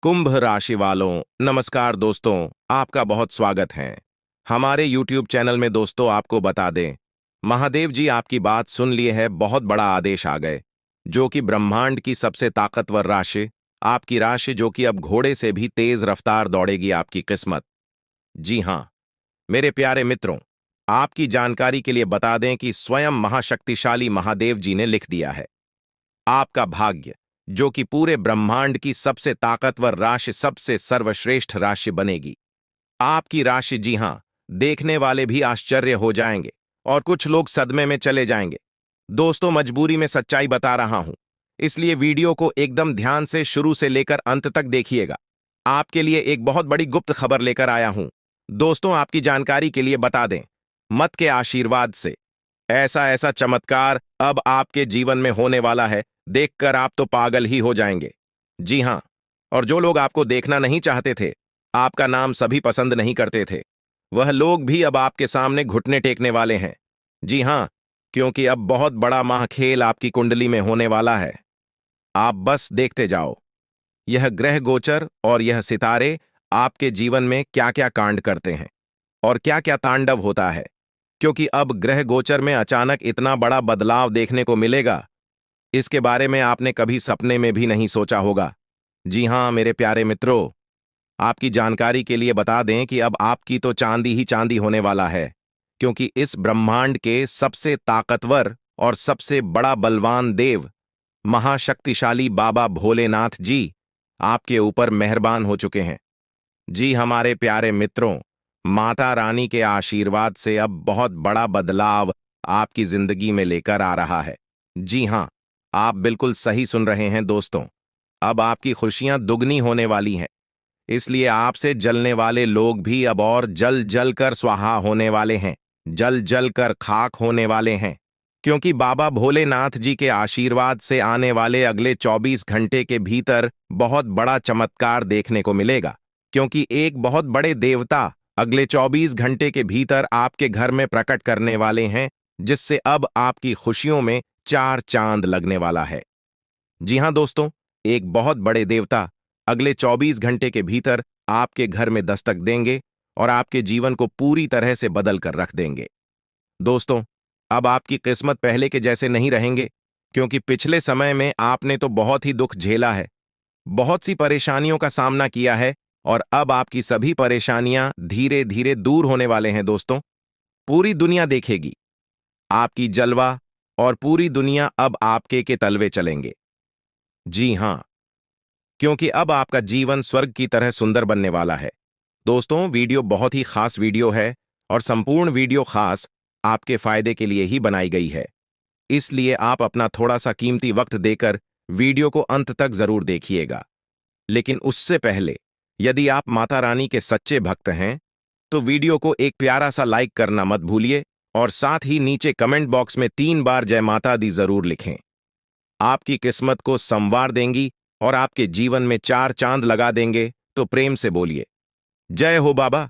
कुंभ राशि वालों, नमस्कार दोस्तों। आपका बहुत स्वागत है हमारे YouTube चैनल में। दोस्तों, आपको बता दें, महादेव जी आपकी बात सुन लिए है। बहुत बड़ा आदेश आ गए, जो कि ब्रह्मांड की सबसे ताकतवर राशि, आपकी राशि, जो कि अब घोड़े से भी तेज रफ्तार दौड़ेगी आपकी किस्मत। जी हाँ, मेरे प्यारे मित्रों, आपकी जानकारी के लिए बता दें कि स्वयं महाशक्तिशाली महादेव जी ने लिख दिया है, आपका भाग्य, जो कि पूरे ब्रह्मांड की सबसे ताकतवर राशि, सबसे सर्वश्रेष्ठ राशि बनेगी। आपकी राशि, जी हां, देखने वाले भी आश्चर्य हो जाएंगे और कुछ लोग सदमे में चले जाएंगे। दोस्तों, मजबूरी में सच्चाई बता रहा हूं, इसलिए वीडियो को एकदम ध्यान से शुरू से लेकर अंत तक देखिएगा। आपके लिए एक बहुत बड़ी गुप्त खबर लेकर आया हूं। दोस्तों, आपकी जानकारी के लिए बता दें, मत के आशीर्वाद से ऐसा ऐसा चमत्कार अब आपके जीवन में होने वाला है, देखकर आप तो पागल ही हो जाएंगे। जी हां, और जो लोग आपको देखना नहीं चाहते थे, आपका नाम सभी पसंद नहीं करते थे, वह लोग भी अब आपके सामने घुटने टेकने वाले हैं। जी हां, क्योंकि अब बहुत बड़ा महाखेल आपकी कुंडली में होने वाला है। आप बस देखते जाओ, यह ग्रह गोचर और यह सितारे आपके जीवन में क्या क्या कांड करते हैं और क्या क्या तांडव होता है। क्योंकि अब ग्रह गोचर में अचानक इतना बड़ा बदलाव देखने को मिलेगा, इसके बारे में आपने कभी सपने में भी नहीं सोचा होगा। जी हां मेरे प्यारे मित्रों, आपकी जानकारी के लिए बता दें कि अब आपकी तो चांदी ही चांदी होने वाला है, क्योंकि इस ब्रह्मांड के सबसे ताकतवर और सबसे बड़ा बलवान देव, महाशक्तिशाली बाबा भोलेनाथ जी आपके ऊपर मेहरबान हो चुके हैं। जी हमारे प्यारे मित्रों, माता रानी के आशीर्वाद से अब बहुत बड़ा बदलाव आपकी जिंदगी में लेकर आ रहा है। जी हां, आप बिल्कुल सही सुन रहे हैं दोस्तों। अब आपकी खुशियां दुगनी होने वाली हैं, इसलिए आपसे जलने वाले लोग भी अब और जल जल कर स्वाहा होने वाले हैं, जल जल कर खाक होने वाले हैं। क्योंकि बाबा भोलेनाथ जी के आशीर्वाद से आने वाले अगले 24 घंटे के भीतर बहुत बड़ा चमत्कार देखने को मिलेगा। क्योंकि एक बहुत बड़े देवता अगले 24 घंटे के भीतर आपके घर में प्रकट करने वाले हैं, जिससे अब आपकी खुशियों में चार चांद लगने वाला है। जी हां दोस्तों, एक बहुत बड़े देवता अगले 24 घंटे के भीतर आपके घर में दस्तक देंगे और आपके जीवन को पूरी तरह से बदल कर रख देंगे। दोस्तों, अब आपकी किस्मत पहले के जैसे नहीं रहेंगे, क्योंकि पिछले समय में आपने तो बहुत ही दुख झेला है, बहुत सी परेशानियों का सामना किया है, और अब आपकी सभी परेशानियां धीरे धीरे दूर होने वाले हैं। दोस्तों, पूरी दुनिया देखेगी आपकी जलवा, और पूरी दुनिया अब आपके के तलवे चलेंगे। जी हां, क्योंकि अब आपका जीवन स्वर्ग की तरह सुंदर बनने वाला है। दोस्तों, वीडियो बहुत ही खास वीडियो है, और संपूर्ण वीडियो खास आपके फायदे के लिए ही बनाई गई है, इसलिए आप अपना थोड़ा सा कीमती वक्त देकर वीडियो को अंत तक जरूर देखिएगा। लेकिन उससे पहले, यदि आप माता रानी के सच्चे भक्त हैं, तो वीडियो को एक प्यारा सा लाइक करना मत भूलिए, और साथ ही नीचे कमेंट बॉक्स में 3 बार जय माता दी जरूर लिखें। आपकी किस्मत को संवार देंगी और आपके जीवन में 4 चांद लगा देंगे। तो प्रेम से बोलिए, जय हो बाबा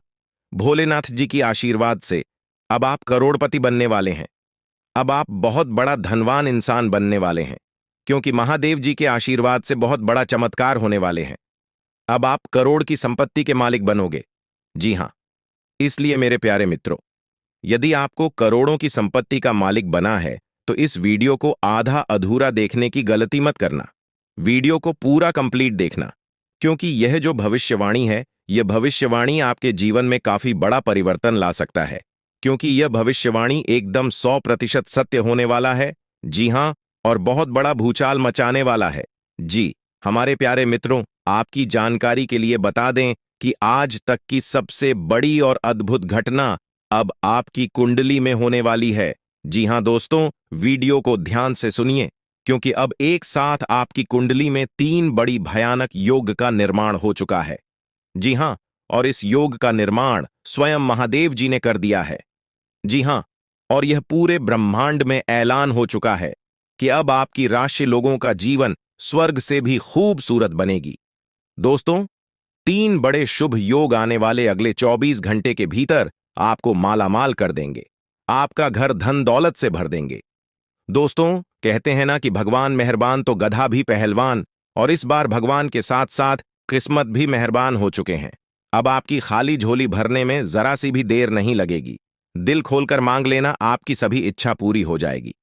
भोलेनाथ जी की आशीर्वाद से अब आप करोड़पति बनने वाले हैं। अब आप बहुत बड़ा धनवान इंसान बनने वाले हैं, क्योंकि महादेव जी के आशीर्वाद से बहुत बड़ा चमत्कार होने वाले हैं। अब आप करोड़ की संपत्ति के मालिक बनोगे। जी हां, इसलिए मेरे प्यारे मित्रों, यदि आपको करोड़ों की संपत्ति का मालिक बना है, तो इस वीडियो को आधा अधूरा देखने की गलती मत करना। वीडियो को पूरा कंप्लीट देखना, क्योंकि यह जो भविष्यवाणी है, यह भविष्यवाणी आपके जीवन में काफी बड़ा परिवर्तन ला सकता है, क्योंकि यह भविष्यवाणी एकदम 100% सत्य होने वाला है। जी हां, और बहुत बड़ा भूचाल मचाने वाला है। जी हमारे प्यारे मित्रों, आपकी जानकारी के लिए बता दें कि आज तक की सबसे बड़ी और अद्भुत घटना अब आपकी कुंडली में होने वाली है। जी हां दोस्तों, वीडियो को ध्यान से सुनिए, क्योंकि अब एक साथ आपकी कुंडली में 3 बड़ी भयानक योग का निर्माण हो चुका है। जी हां, और इस योग का निर्माण स्वयं महादेव जी ने कर दिया है। जी हां, और यह पूरे ब्रह्मांड में ऐलान हो चुका है कि अब आपकी राशि लोगों का जीवन स्वर्ग से भी खूबसूरत बनेगी। दोस्तों, 3 बड़े शुभ योग आने वाले अगले 24 घंटे के भीतर आपको मालामाल कर देंगे, आपका घर धन दौलत से भर देंगे। दोस्तों, कहते हैं ना कि भगवान मेहरबान तो गधा भी पहलवान, और इस बार भगवान के साथ साथ किस्मत भी मेहरबान हो चुके हैं। अब आपकी खाली झोली भरने में जरा सी भी देर नहीं लगेगी। दिल खोलकर मांग लेना, आपकी सभी इच्छा पूरी हो जाएगी।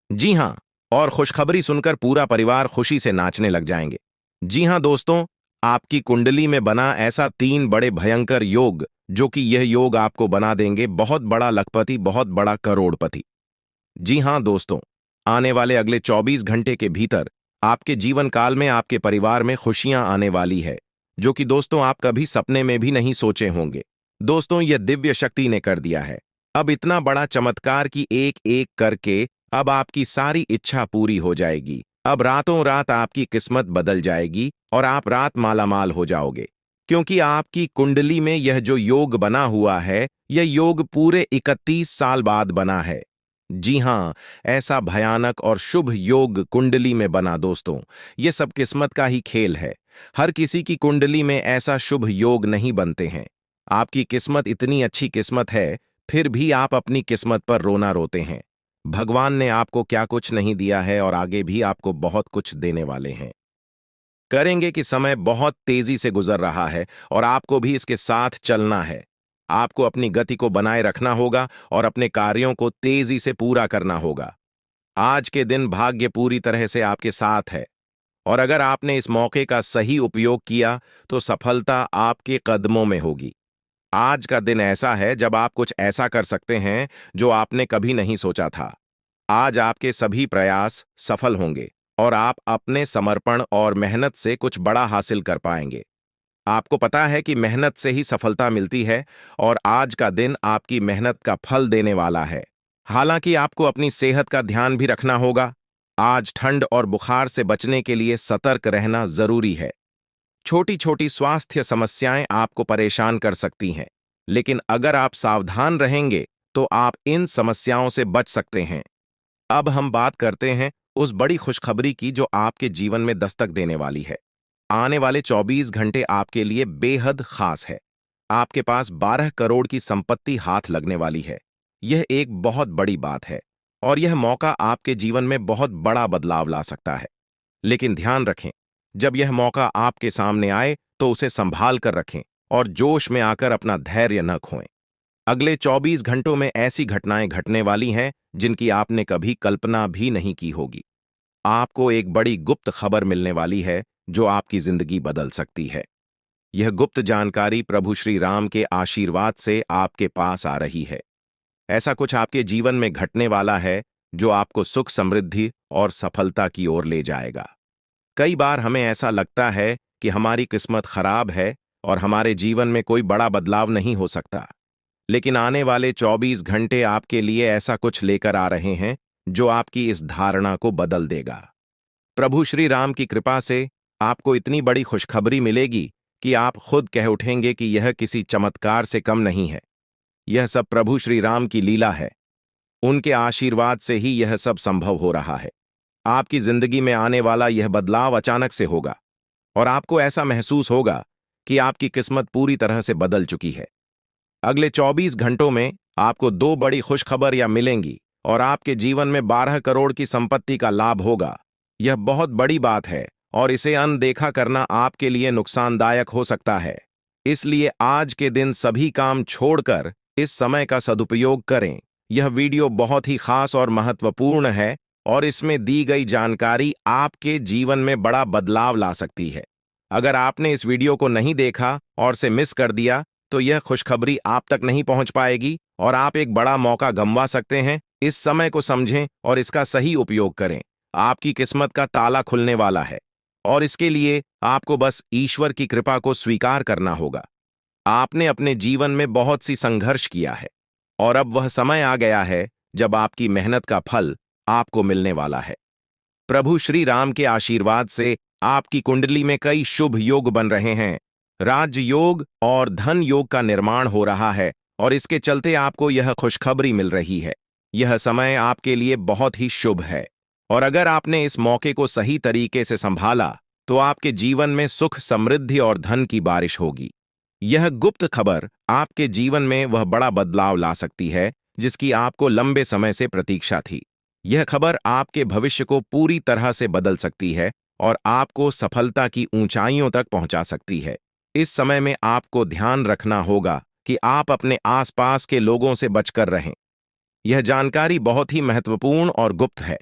जी हाँ, और खुशखबरी सुनकर पूरा परिवार खुशी से नाचने लग जाएंगे। जी हाँ दोस्तों, आपकी कुंडली में बना ऐसा 3 बड़े भयंकर योग, जो कि यह योग आपको बना देंगे बहुत बड़ा लखपति, बहुत बड़ा करोड़पति। जी हाँ दोस्तों, आने वाले अगले 24 घंटे के भीतर आपके जीवन काल में आपके परिवार में खुशियां आने वाली है, जो कि दोस्तों आप कभी सपने में भी नहीं सोचे होंगे। दोस्तों, यह दिव्य शक्ति ने कर दिया है। अब इतना बड़ा चमत्कार कि एक एक करके अब आपकी सारी इच्छा पूरी हो जाएगी। अब रातों रात आपकी किस्मत बदल जाएगी और आप रात मालामाल हो जाओगे, क्योंकि आपकी कुंडली में यह जो योग बना हुआ है, यह योग पूरे 31 साल बाद बना है। जी हाँ, ऐसा भयानक और शुभ योग कुंडली में बना दोस्तों, ये सब किस्मत का ही खेल है। हर किसी की कुंडली में ऐसा शुभ योग नहीं बनते हैं। आपकी किस्मत इतनी अच्छी किस्मत है, फिर भी आप अपनी किस्मत पर रोना रोते हैं। भगवान ने आपको क्या कुछ नहीं दिया है और आगे भी आपको बहुत कुछ देने वाले हैं। करेंगे कि समय बहुत तेजी से गुजर रहा है और आपको भी इसके साथ चलना है। आपको अपनी गति को बनाए रखना होगा और अपने कार्यों को तेजी से पूरा करना होगा। आज के दिन भाग्य पूरी तरह से आपके साथ है और अगर आपने इस मौके का सही उपयोग किया तो सफलता आपके कदमों में होगी। आज का दिन ऐसा है जब आप कुछ ऐसा कर सकते हैं जो आपने कभी नहीं सोचा था। आज आपके सभी प्रयास सफल होंगे और आप अपने समर्पण और मेहनत से कुछ बड़ा हासिल कर पाएंगे। आपको पता है कि मेहनत से ही सफलता मिलती है और आज का दिन आपकी मेहनत का फल देने वाला है। हालांकि आपको अपनी सेहत का ध्यान भी रखना होगा। आज ठंड और बुखार से बचने के लिए सतर्क रहना जरूरी है। छोटी छोटी स्वास्थ्य समस्याएं आपको परेशान कर सकती हैं, लेकिन अगर आप सावधान रहेंगे तो आप इन समस्याओं से बच सकते हैं। अब हम बात करते हैं उस बड़ी खुशखबरी की जो आपके जीवन में दस्तक देने वाली है। आने वाले 24 घंटे आपके लिए बेहद खास है। आपके पास 12 करोड़ की संपत्ति हाथ लगने वाली है। यह एक बहुत बड़ी बात है और यह मौका आपके जीवन में बहुत बड़ा बदलाव ला सकता है। लेकिन ध्यान रखें, जब यह मौका आपके सामने आए तो उसे संभाल कर रखें और जोश में आकर अपना धैर्य न खोएं। अगले 24 घंटों में ऐसी घटनाएं घटने वाली हैं जिनकी आपने कभी कल्पना भी नहीं की होगी। आपको एक बड़ी गुप्त खबर मिलने वाली है जो आपकी जिंदगी बदल सकती है। यह गुप्त जानकारी प्रभु श्री राम के आशीर्वाद से आपके पास आ रही है। ऐसा कुछ आपके जीवन में घटने वाला है जो आपको सुख, समृद्धि और सफलता की ओर ले जाएगा। कई बार हमें ऐसा लगता है कि हमारी किस्मत खराब है और हमारे जीवन में कोई बड़ा बदलाव नहीं हो सकता। लेकिन आने वाले 24 घंटे आपके लिए ऐसा कुछ लेकर आ रहे हैं जो आपकी इस धारणा को बदल देगा। प्रभु श्री राम की कृपा से आपको इतनी बड़ी खुशखबरी मिलेगी कि आप खुद कह उठेंगे कि यह किसी चमत्कार से कम नहीं है। यह सब प्रभु श्री राम की लीला है। उनके आशीर्वाद से ही यह सब संभव हो रहा है। आपकी जिंदगी में आने वाला यह बदलाव अचानक से होगा और आपको ऐसा महसूस होगा कि आपकी किस्मत पूरी तरह से बदल चुकी है। अगले 24 घंटों में आपको 2 बड़ी खुशखबरियां मिलेंगी और आपके जीवन में 12 करोड़ की संपत्ति का लाभ होगा। यह बहुत बड़ी बात है और इसे अनदेखा करना आपके लिए नुकसानदायक हो सकता है। इसलिए आज के दिन सभी काम छोड़कर इस समय का सदुपयोग करें। यह वीडियो बहुत ही खास और महत्वपूर्ण है और इसमें दी गई जानकारी आपके जीवन में बड़ा बदलाव ला सकती है। अगर आपने इस वीडियो को नहीं देखा और से मिस कर दिया तो यह खुशखबरी आप तक नहीं पहुंच पाएगी और आप एक बड़ा मौका गंवा सकते हैं। इस समय को समझें और इसका सही उपयोग करें। आपकी किस्मत का ताला खुलने वाला है और इसके लिए आपको बस ईश्वर की कृपा को स्वीकार करना होगा। आपने अपने जीवन में बहुत सी संघर्ष किया है और अब वह समय आ गया है जब आपकी मेहनत का फल आपको मिलने वाला है। प्रभु श्री राम के आशीर्वाद से आपकी कुंडली में कई शुभ योग बन रहे हैं। राज योग और धन योग का निर्माण हो रहा है और इसके चलते आपको यह खुशखबरी मिल रही है। यह समय आपके लिए बहुत ही शुभ है और अगर आपने इस मौके को सही तरीके से संभाला तो आपके जीवन में सुख, समृद्धि और धन की बारिश होगी। यह गुप्त खबर आपके जीवन में वह बड़ा बदलाव ला सकती है जिसकी आपको लंबे समय से प्रतीक्षा थी। यह खबर आपके भविष्य को पूरी तरह से बदल सकती है और आपको सफलता की ऊंचाइयों तक पहुंचा सकती है। इस समय में आपको ध्यान रखना होगा कि आप अपने आसपास के लोगों से बचकर रहें। यह जानकारी बहुत ही महत्वपूर्ण और गुप्त है,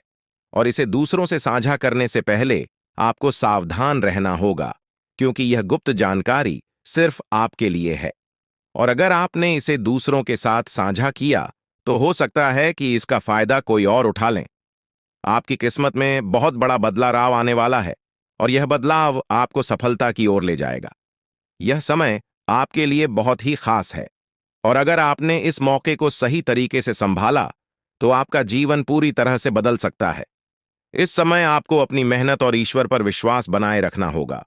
और इसे दूसरों से साझा करने से पहले आपको सावधान रहना होगा, क्योंकि यह गुप्त जानकारी सिर्फ आपके लिए है। और अगर आपने इसे दूसरों के साथ साझा किया, तो हो सकता है कि इसका फायदा कोई और उठा लें। आपकी किस्मत में बहुत बड़ा बदलाव आने वाला है, और यह बदलाव आपको सफलता की ओर ले जाएगा। यह समय आपके लिए बहुत ही खास है, और अगर आपने इस मौके को सही तरीके से संभाला, तो आपका जीवन पूरी तरह से बदल सकता है। इस समय आपको अपनी मेहनत और ईश्वर पर विश्वास बनाए रखना होगा।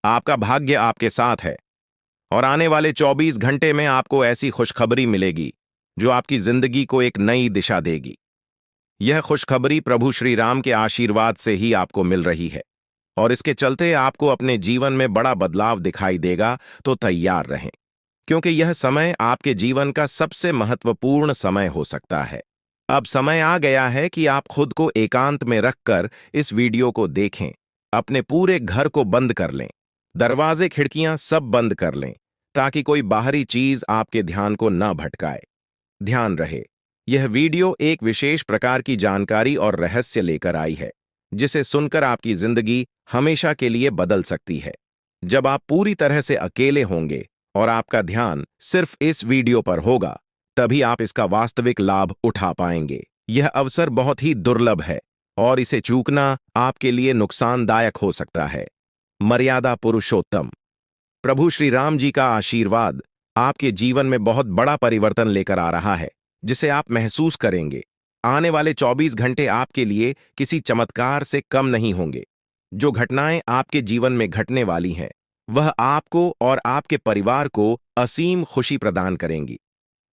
आपका भाग्य आपके साथ है, और आने वाले 24 घंटे में आपको ऐसी खुशखबरी मिलेगी जो आपकी जिंदगी को एक नई दिशा देगी। यह खुशखबरी प्रभु श्री राम के आशीर्वाद से ही आपको मिल रही है, और इसके चलते आपको अपने जीवन में बड़ा बदलाव दिखाई देगा। तो तैयार रहें, क्योंकि यह समय आपके जीवन का सबसे महत्वपूर्ण समय हो सकता है। अब समय आ गया है कि आप खुद को एकांत में रखकर इस वीडियो को देखें। अपने पूरे घर को बंद कर लें, दरवाजे खिड़कियां सब बंद कर लें, ताकि कोई बाहरी चीज आपके ध्यान को न भटकाए। ध्यान रहे, यह वीडियो एक विशेष प्रकार की जानकारी और रहस्य लेकर आई है, जिसे सुनकर आपकी जिंदगी हमेशा के लिए बदल सकती है। जब आप पूरी तरह से अकेले होंगे और आपका ध्यान सिर्फ इस वीडियो पर होगा, तभी आप इसका वास्तविक लाभ उठा पाएंगे। यह अवसर बहुत ही दुर्लभ है, और इसे चूकना आपके लिए नुकसानदायक हो सकता है। मर्यादा पुरुषोत्तम प्रभु श्री राम जी का आशीर्वाद आपके जीवन में बहुत बड़ा परिवर्तन लेकर आ रहा है, जिसे आप महसूस करेंगे। आने वाले 24 घंटे आपके लिए किसी चमत्कार से कम नहीं होंगे। जो घटनाएं आपके जीवन में घटने वाली हैं, वह आपको और आपके परिवार को असीम खुशी प्रदान करेंगी।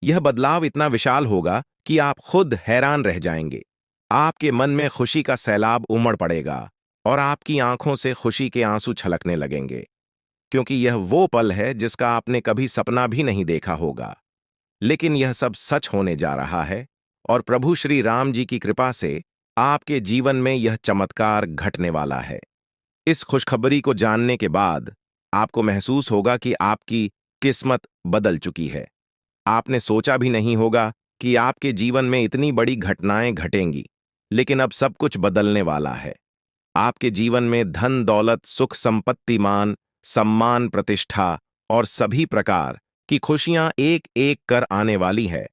यह बदलाव इतना विशाल होगा कि आप खुद हैरान रह जाएंगे। आपके मन में खुशी का सैलाब उमड़ पड़ेगा, और आपकी आंखों से खुशी के आंसू छलकने लगेंगे, क्योंकि यह वो पल है जिसका आपने कभी सपना भी नहीं देखा होगा। लेकिन यह सब सच होने जा रहा है, और प्रभु श्री राम जी की कृपा से आपके जीवन में यह चमत्कार घटने वाला है। इस खुशखबरी को जानने के बाद आपको महसूस होगा कि आपकी किस्मत बदल चुकी है। आपने सोचा भी नहीं होगा कि आपके जीवन में इतनी बड़ी घटनाएं घटेंगी, लेकिन अब सब कुछ बदलने वाला है। आपके जीवन में धन दौलत, सुख संपत्ति, मान सम्मान, प्रतिष्ठा और सभी प्रकार की खुशियां एक एक कर आने वाली है।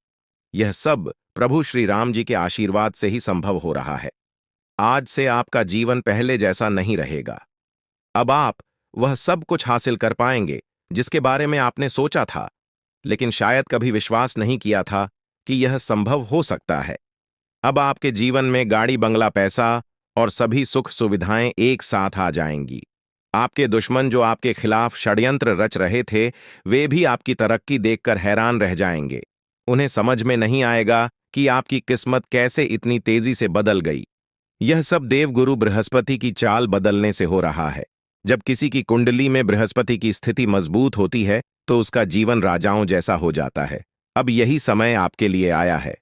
यह सब प्रभु श्री राम जी के आशीर्वाद से ही संभव हो रहा है। आज से आपका जीवन पहले जैसा नहीं रहेगा। अब आप वह सब कुछ हासिल कर पाएंगे जिसके बारे में आपने सोचा था, लेकिन शायद कभी विश्वास नहीं किया था कि यह संभव हो सकता है। अब आपके जीवन में गाड़ी, बंगला, पैसा और सभी सुख सुविधाएं एक साथ आ जाएंगी। आपके दुश्मन जो आपके खिलाफ षड्यंत्र रच रहे थे, वे भी आपकी तरक्की देखकर हैरान रह जाएंगे। उन्हें समझ में नहीं आएगा कि आपकी किस्मत कैसे इतनी तेजी से बदल गई। यह सब देवगुरु बृहस्पति की चाल बदलने से हो रहा है। जब किसी की कुंडली में बृहस्पति की स्थिति मजबूत होती है, तो उसका जीवन राजाओं जैसा हो जाता है। अब यही समय आपके लिए आया है।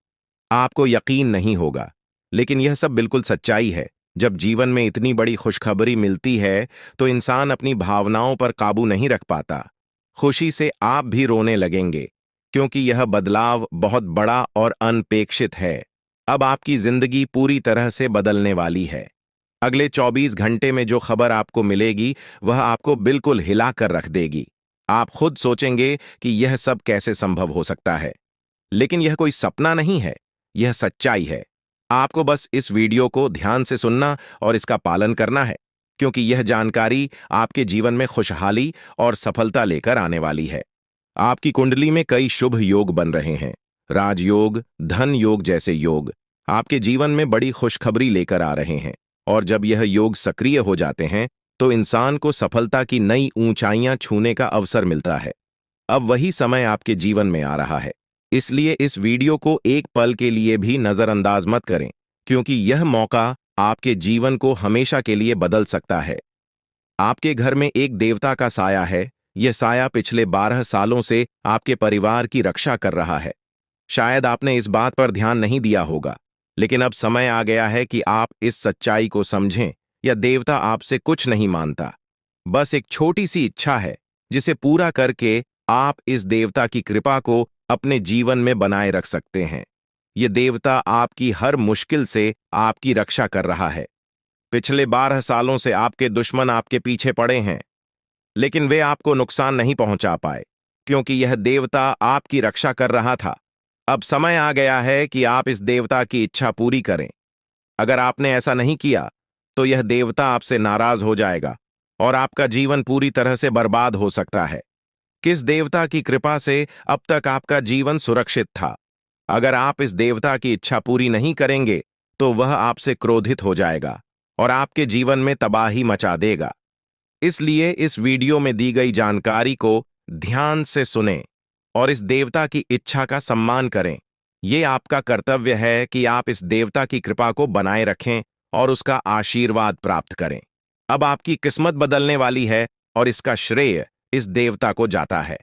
आपको यकीन नहीं होगा, लेकिन यह सब बिल्कुल सच्चाई है। जब जीवन में इतनी बड़ी खुशखबरी मिलती है, तो इंसान अपनी भावनाओं पर काबू नहीं रख पाता। खुशी से आप भी रोने लगेंगे, क्योंकि यह बदलाव बहुत बड़ा और अनपेक्षित है। अब आपकी जिंदगी पूरी तरह से बदलने वाली है। अगले 24 घंटे में जो खबर आपको मिलेगी, वह आपको बिल्कुल हिला कर रख देगी। आप खुद सोचेंगे कि यह सब कैसे संभव हो सकता है, लेकिन यह कोई सपना नहीं है, यह सच्चाई है। आपको बस इस वीडियो को ध्यान से सुनना और इसका पालन करना है, क्योंकि यह जानकारी आपके जीवन में खुशहाली और सफलता लेकर आने वाली है। आपकी कुंडली में कई शुभ योग बन रहे हैं। राजयोग, धन योग जैसे योग आपके जीवन में बड़ी खुशखबरी लेकर आ रहे हैं, और जब यह योग सक्रिय हो जाते हैं, तो इंसान को सफलता की नई ऊंचाइयां छूने का अवसर मिलता है। अब वही समय आपके जीवन में आ रहा है, इसलिए इस वीडियो को एक पल के लिए भी नजरअंदाज मत करें, क्योंकि यह मौका आपके जीवन को हमेशा के लिए बदल सकता है। आपके घर में एक देवता का साया है। यह साया पिछले 12 सालों से आपके परिवार की रक्षा कर रहा है। शायद आपने इस बात पर ध्यान नहीं दिया होगा, लेकिन अब समय आ गया है कि आप इस सच्चाई को समझें या देवता आपसे कुछ नहीं मानता। बस एक छोटी सी इच्छा है जिसे पूरा करके आप इस देवता की कृपा को अपने जीवन में बनाए रख सकते हैं। ये देवता आपकी हर मुश्किल से आपकी रक्षा कर रहा है। पिछले 12 सालों से आपके दुश्मन आपके पीछे पड़े हैं, लेकिन वे आपको नुकसान नहीं पहुंचा पाए, क्योंकि यह देवता आपकी रक्षा कर रहा था। अब समय आ गया है कि आप इस देवता की इच्छा पूरी करें। अगर आपने ऐसा नहीं किया, तो यह देवता आपसे नाराज हो जाएगा और आपका जीवन पूरी तरह से बर्बाद हो सकता है। किस देवता की कृपा से अब तक आपका जीवन सुरक्षित था? अगर आप इस देवता की इच्छा पूरी नहीं करेंगे, तो वह आपसे क्रोधित हो जाएगा और आपके जीवन में तबाही मचा देगा। इसलिए इस वीडियो में दी गई जानकारी को ध्यान से सुनें और इस देवता की इच्छा का सम्मान करें। ये आपका कर्तव्य है कि आप इस देवता की कृपा को बनाए रखें और उसका आशीर्वाद प्राप्त करें। अब आपकी किस्मत बदलने वाली है और इसका श्रेय इस देवता को जाता है।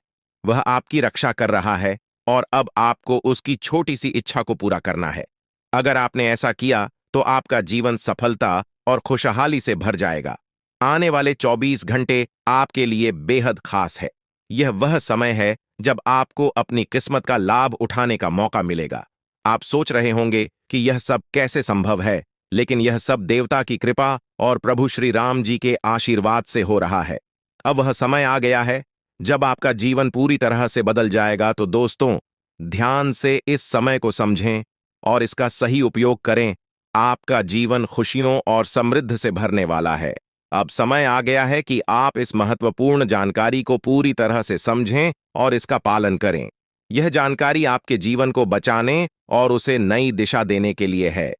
वह आपकी रक्षा कर रहा है और अब आपको उसकी छोटी सी इच्छा को पूरा करना है। अगर आपने ऐसा किया, तो आपका जीवन सफलता और खुशहाली से भर जाएगा। आने वाले 24 घंटे आपके लिए बेहद खास है। यह वह समय है जब आपको अपनी किस्मत का लाभ उठाने का मौका मिलेगा। आप सोच रहे होंगे कि यह सब कैसे संभव है, लेकिन यह सब देवता की कृपा और प्रभु श्री राम जी के आशीर्वाद से हो रहा है। अब वह समय आ गया है जब आपका जीवन पूरी तरह से बदल जाएगा। तो दोस्तों, ध्यान से इस समय को समझें और इसका सही उपयोग करें। आपका जीवन खुशियों और समृद्धि से भरने वाला है। अब समय आ गया है कि आप इस महत्वपूर्ण जानकारी को पूरी तरह से समझें और इसका पालन करें। यह जानकारी आपके जीवन को बचाने और उसे नई दिशा देने के लिए है।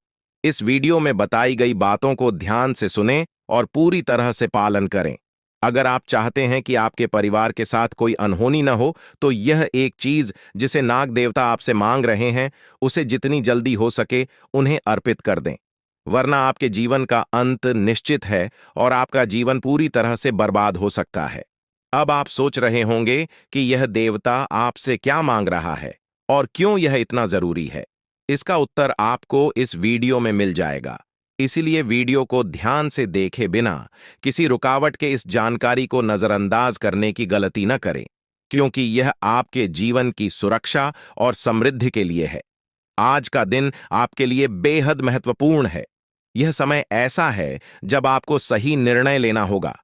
इस वीडियो में बताई गई बातों को ध्यान से सुनें और पूरी तरह से पालन करें। अगर आप चाहते हैं कि आपके परिवार के साथ कोई अनहोनी न हो, तो यह एक चीज जिसे नाग देवता आपसे मांग रहे हैं, उसे जितनी जल्दी हो सके उन्हें अर्पित कर दें, वरना आपके जीवन का अंत निश्चित है और आपका जीवन पूरी तरह से बर्बाद हो सकता है। अब आप सोच रहे होंगे कि यह देवता आपसे क्या मांग रहा है और क्यों यह इतना जरूरी है। इसका उत्तर आपको इस वीडियो में मिल जाएगा। इसीलिए वीडियो को ध्यान से देखे बिना किसी रुकावट के इस जानकारी को नजरअंदाज करने की गलती न करें, क्योंकि यह आपके जीवन की सुरक्षा और समृद्धि के लिए है। आज का दिन आपके लिए बेहद महत्वपूर्ण है। यह समय ऐसा है जब आपको सही निर्णय लेना होगा।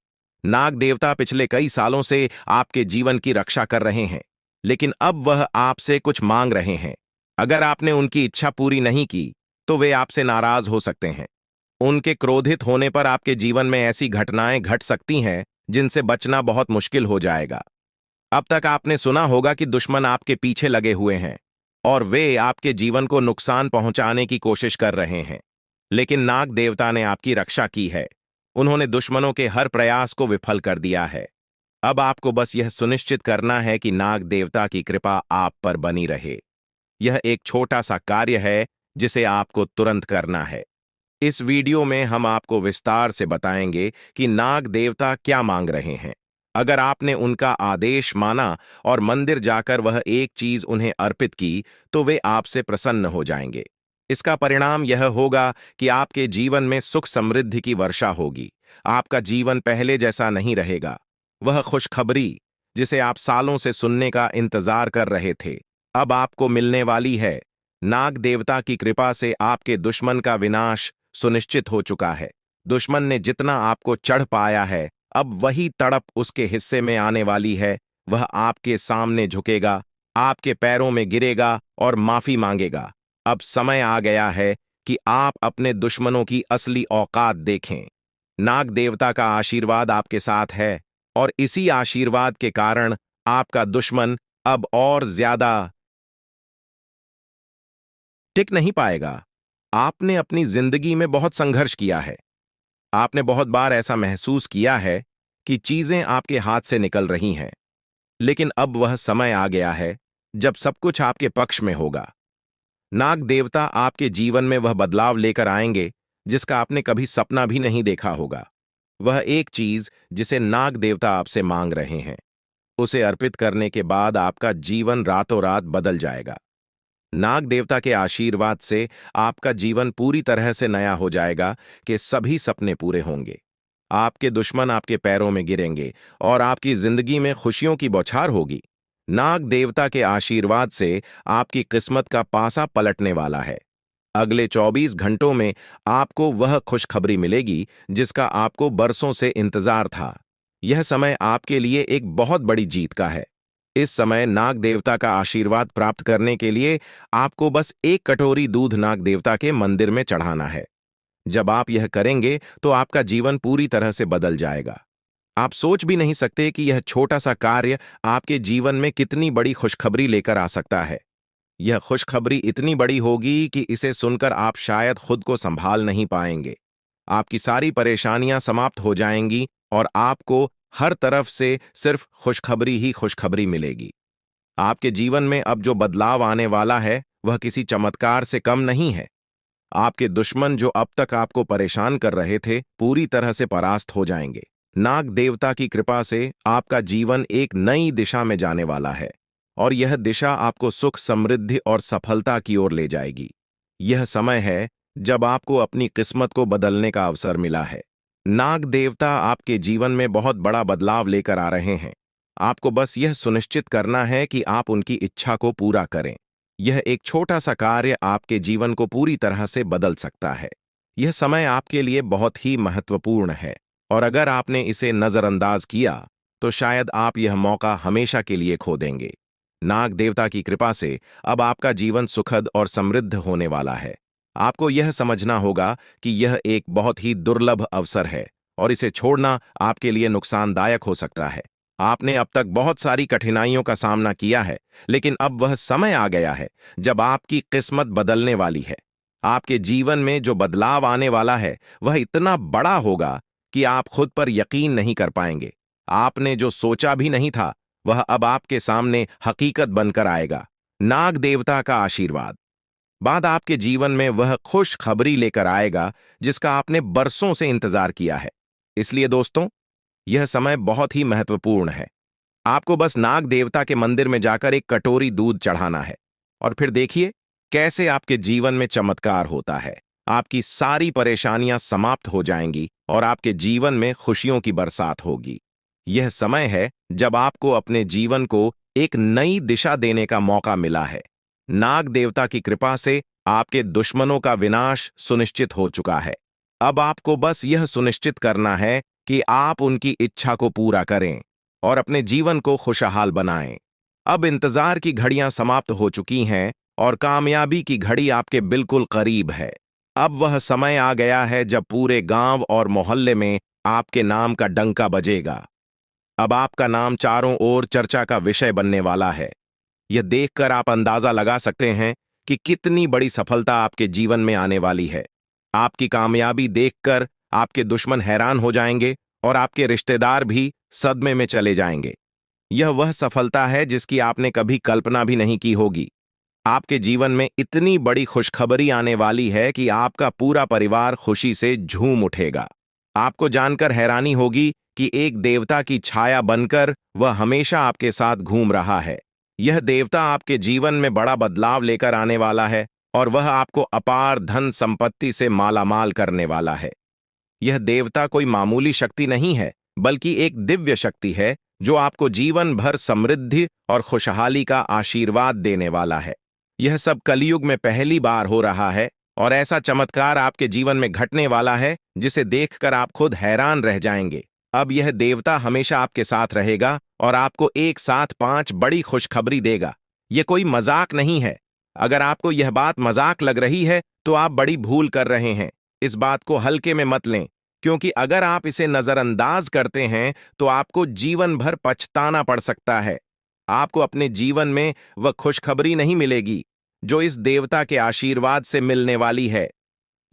नाग देवता पिछले कई सालों से आपके जीवन की रक्षा कर रहे हैं, लेकिन अब वह आपसे कुछ मांग रहे हैं। अगर आपने उनकी इच्छा पूरी नहीं की, तो वे आपसे नाराज हो सकते हैं। उनके क्रोधित होने पर आपके जीवन में ऐसी घटनाएं घट सकती हैं जिनसे बचना बहुत मुश्किल हो जाएगा। अब तक आपने सुना होगा कि दुश्मन आपके पीछे लगे हुए हैं और वे आपके जीवन को नुकसान पहुंचाने की कोशिश कर रहे हैं, लेकिन नाग देवता ने आपकी रक्षा की है। उन्होंने दुश्मनों के हर प्रयास को विफल कर दिया है। अब आपको बस यह सुनिश्चित करना है कि नाग देवता की कृपा आप पर बनी रहे। यह एक छोटा सा कार्य है जिसे आपको तुरंत करना है। इस वीडियो में हम आपको विस्तार से बताएंगे कि नाग देवता क्या मांग रहे हैं। अगर आपने उनका आदेश माना और मंदिर जाकर वह एक चीज उन्हें अर्पित की, तो वे आपसे प्रसन्न हो जाएंगे। इसका परिणाम यह होगा कि आपके जीवन में सुख समृद्धि की वर्षा होगी। आपका जीवन पहले जैसा नहीं रहेगा। वह खुशखबरी जिसे आप सालों से सुनने का इंतजार कर रहे थे, अब आपको मिलने वाली है। नाग देवता की कृपा से आपके दुश्मन का विनाश सुनिश्चित हो चुका है। दुश्मन ने जितना आपको चढ़ पाया है, अब वही तड़प उसके हिस्से में आने वाली है। वह आपके सामने झुकेगा, आपके पैरों में गिरेगा और माफी मांगेगा। अब समय आ गया है कि आप अपने दुश्मनों की असली औकात देखें। नाग देवता का आशीर्वाद आपके साथ है और इसी आशीर्वाद के कारण आपका दुश्मन अब और ज्यादा टिक नहीं पाएगा। आपने अपनी जिंदगी में बहुत संघर्ष किया है। आपने बहुत बार ऐसा महसूस किया है कि चीजें आपके हाथ से निकल रही हैं, लेकिन अब वह समय आ गया है जब सब कुछ आपके पक्ष में होगा। नाग देवता आपके जीवन में वह बदलाव लेकर आएंगे जिसका आपने कभी सपना भी नहीं देखा होगा। वह एक चीज जिसे नाग देवता आपसे मांग रहे हैं, उसे अर्पित करने के बाद आपका जीवन रातों रात बदल जाएगा। नाग देवता के आशीर्वाद से आपका जीवन पूरी तरह से नया हो जाएगा कि सभी सपने पूरे होंगे। आपके दुश्मन आपके पैरों में गिरेंगे और आपकी जिंदगी में खुशियों की बौछार होगी। नाग देवता के आशीर्वाद से आपकी किस्मत का पासा पलटने वाला है। अगले 24 घंटों में आपको वह खुशखबरी मिलेगी जिसका आपको बरसों से इंतजार था। यह समय आपके लिए एक बहुत बड़ी जीत का है। इस समय नाग देवता का आशीर्वाद प्राप्त करने के लिए आपको बस एक कटोरी दूध नाग देवता के मंदिर में चढ़ाना है। जब आप यह करेंगे तो आपका जीवन पूरी तरह से बदल जाएगा। आप सोच भी नहीं सकते कि यह छोटा सा कार्य आपके जीवन में कितनी बड़ी खुशखबरी लेकर आ सकता है। यह खुशखबरी इतनी बड़ी होगी कि इसे सुनकर आप शायद खुद को संभाल नहीं पाएंगे। आपकी सारी परेशानियां समाप्त हो जाएंगी और आपको हर तरफ से सिर्फ खुशखबरी ही खुशखबरी मिलेगी। आपके जीवन में अब जो बदलाव आने वाला है वह किसी चमत्कार से कम नहीं है। आपके दुश्मन जो अब तक आपको परेशान कर रहे थे पूरी तरह से परास्त हो जाएंगे। नाग देवता की कृपा से आपका जीवन एक नई दिशा में जाने वाला है और यह दिशा आपको सुख, समृद्धि और सफलता की ओर ले जाएगी। यह समय है जब आपको अपनी किस्मत को बदलने का अवसर मिला है। नाग देवता आपके जीवन में बहुत बड़ा बदलाव लेकर आ रहे हैं। आपको बस यह सुनिश्चित करना है कि आप उनकी इच्छा को पूरा करें। यह एक छोटा सा कार्य आपके जीवन को पूरी तरह से बदल सकता है। यह समय आपके लिए बहुत ही महत्वपूर्ण है और अगर आपने इसे नजरअंदाज किया तो शायद आप यह मौका हमेशा के लिए खो देंगे। नाग देवता की कृपा से अब आपका जीवन सुखद और समृद्ध होने वाला है। आपको यह समझना होगा कि यह एक बहुत ही दुर्लभ अवसर है और इसे छोड़ना आपके लिए नुकसानदायक हो सकता है। आपने अब तक बहुत सारी कठिनाइयों का सामना किया है, लेकिन अब वह समय आ गया है जब आपकी किस्मत बदलने वाली है। आपके जीवन में जो बदलाव आने वाला है वह इतना बड़ा होगा कि आप खुद पर यकीन नहीं कर पाएंगे। आपने जो सोचा भी नहीं था वह अब आपके सामने हकीकत बनकर आएगा। नाग देवता का आशीर्वाद बाद आपके जीवन में वह खुश खबरी लेकर आएगा जिसका आपने बरसों से इंतजार किया है। इसलिए दोस्तों, यह समय बहुत ही महत्वपूर्ण है। आपको बस नाग देवता के मंदिर में जाकर एक कटोरी दूध चढ़ाना है और फिर देखिए कैसे आपके जीवन में चमत्कार होता है। आपकी सारी परेशानियां समाप्त हो जाएंगी और आपके जीवन में खुशियों की बरसात होगी। यह समय है जब आपको अपने जीवन को एक नई दिशा देने का मौका मिला है। नाग देवता की कृपा से आपके दुश्मनों का विनाश सुनिश्चित हो चुका है। अब आपको बस यह सुनिश्चित करना है कि आप उनकी इच्छा को पूरा करें और अपने जीवन को खुशहाल बनाएं। अब इंतजार की घड़ियां समाप्त हो चुकी हैं और कामयाबी की घड़ी आपके बिल्कुल करीब है। अब वह समय आ गया है जब पूरे गांव और मोहल्ले में आपके नाम का डंका बजेगा। अब आपका नाम चारों ओर चर्चा का विषय बनने वाला है। यह देखकर आप अंदाजा लगा सकते हैं कि कितनी बड़ी सफलता आपके जीवन में आने वाली है। आपकी कामयाबी देखकर आपके दुश्मन हैरान हो जाएंगे और आपके रिश्तेदार भी सदमे में चले जाएंगे। यह वह सफलता है जिसकी आपने कभी कल्पना भी नहीं की होगी। आपके जीवन में इतनी बड़ी खुशखबरी आने वाली है कि आपका पूरा परिवार खुशी से झूम उठेगा। आपको जानकर हैरानी होगी कि एक देवता की छाया बनकर वह हमेशा आपके साथ घूम रहा है। यह देवता आपके जीवन में बड़ा बदलाव लेकर आने वाला है और वह आपको अपार धन संपत्ति से मालामाल करने वाला है। यह देवता कोई मामूली शक्ति नहीं है, बल्कि एक दिव्य शक्ति है जो आपको जीवन भर समृद्धि और खुशहाली का आशीर्वाद देने वाला है। यह सब कलयुग में पहली बार हो रहा है और ऐसा चमत्कार आपके जीवन में घटने वाला है जिसे देखकर आप खुद हैरान रह जाएंगे। अब यह देवता हमेशा आपके साथ रहेगा और आपको एक साथ 5 बड़ी खुशखबरी देगा। यह कोई मजाक नहीं है। अगर आपको यह बात मजाक लग रही है तो आप बड़ी भूल कर रहे हैं। इस बात को हल्के में मत लें, क्योंकि अगर आप इसे नजरअंदाज करते हैं तो आपको जीवन भर पछताना पड़ सकता है। आपको अपने जीवन में वह खुशखबरी नहीं मिलेगी जो इस देवता के आशीर्वाद से मिलने वाली है।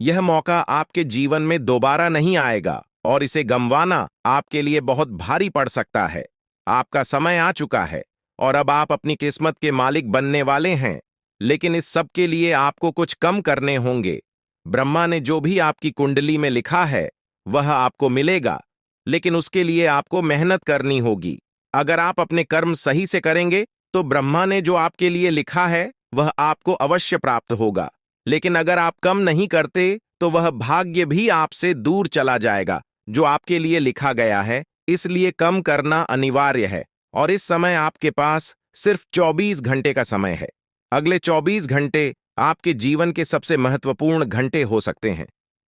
यह मौका आपके जीवन में दोबारा नहीं आएगा और इसे गंवाना आपके लिए बहुत भारी पड़ सकता है। आपका समय आ चुका है और अब आप अपनी किस्मत के मालिक बनने वाले हैं, लेकिन इस सब के लिए आपको कुछ कम करने होंगे। ब्रह्मा ने जो भी आपकी कुंडली में लिखा है वह आपको मिलेगा, लेकिन उसके लिए आपको मेहनत करनी होगी। अगर आप अपने कर्म सही से करेंगे तो ब्रह्मा ने जो आपके लिए लिखा है वह आपको अवश्य प्राप्त होगा। लेकिन अगर आप कम नहीं करते तो वह भाग्य भी आपसे दूर चला जाएगा जो आपके लिए लिखा गया है। इसलिए कम करना अनिवार्य है। और इस समय आपके पास सिर्फ 24 घंटे का समय है। अगले 24 घंटे आपके जीवन के सबसे महत्वपूर्ण घंटे हो सकते हैं।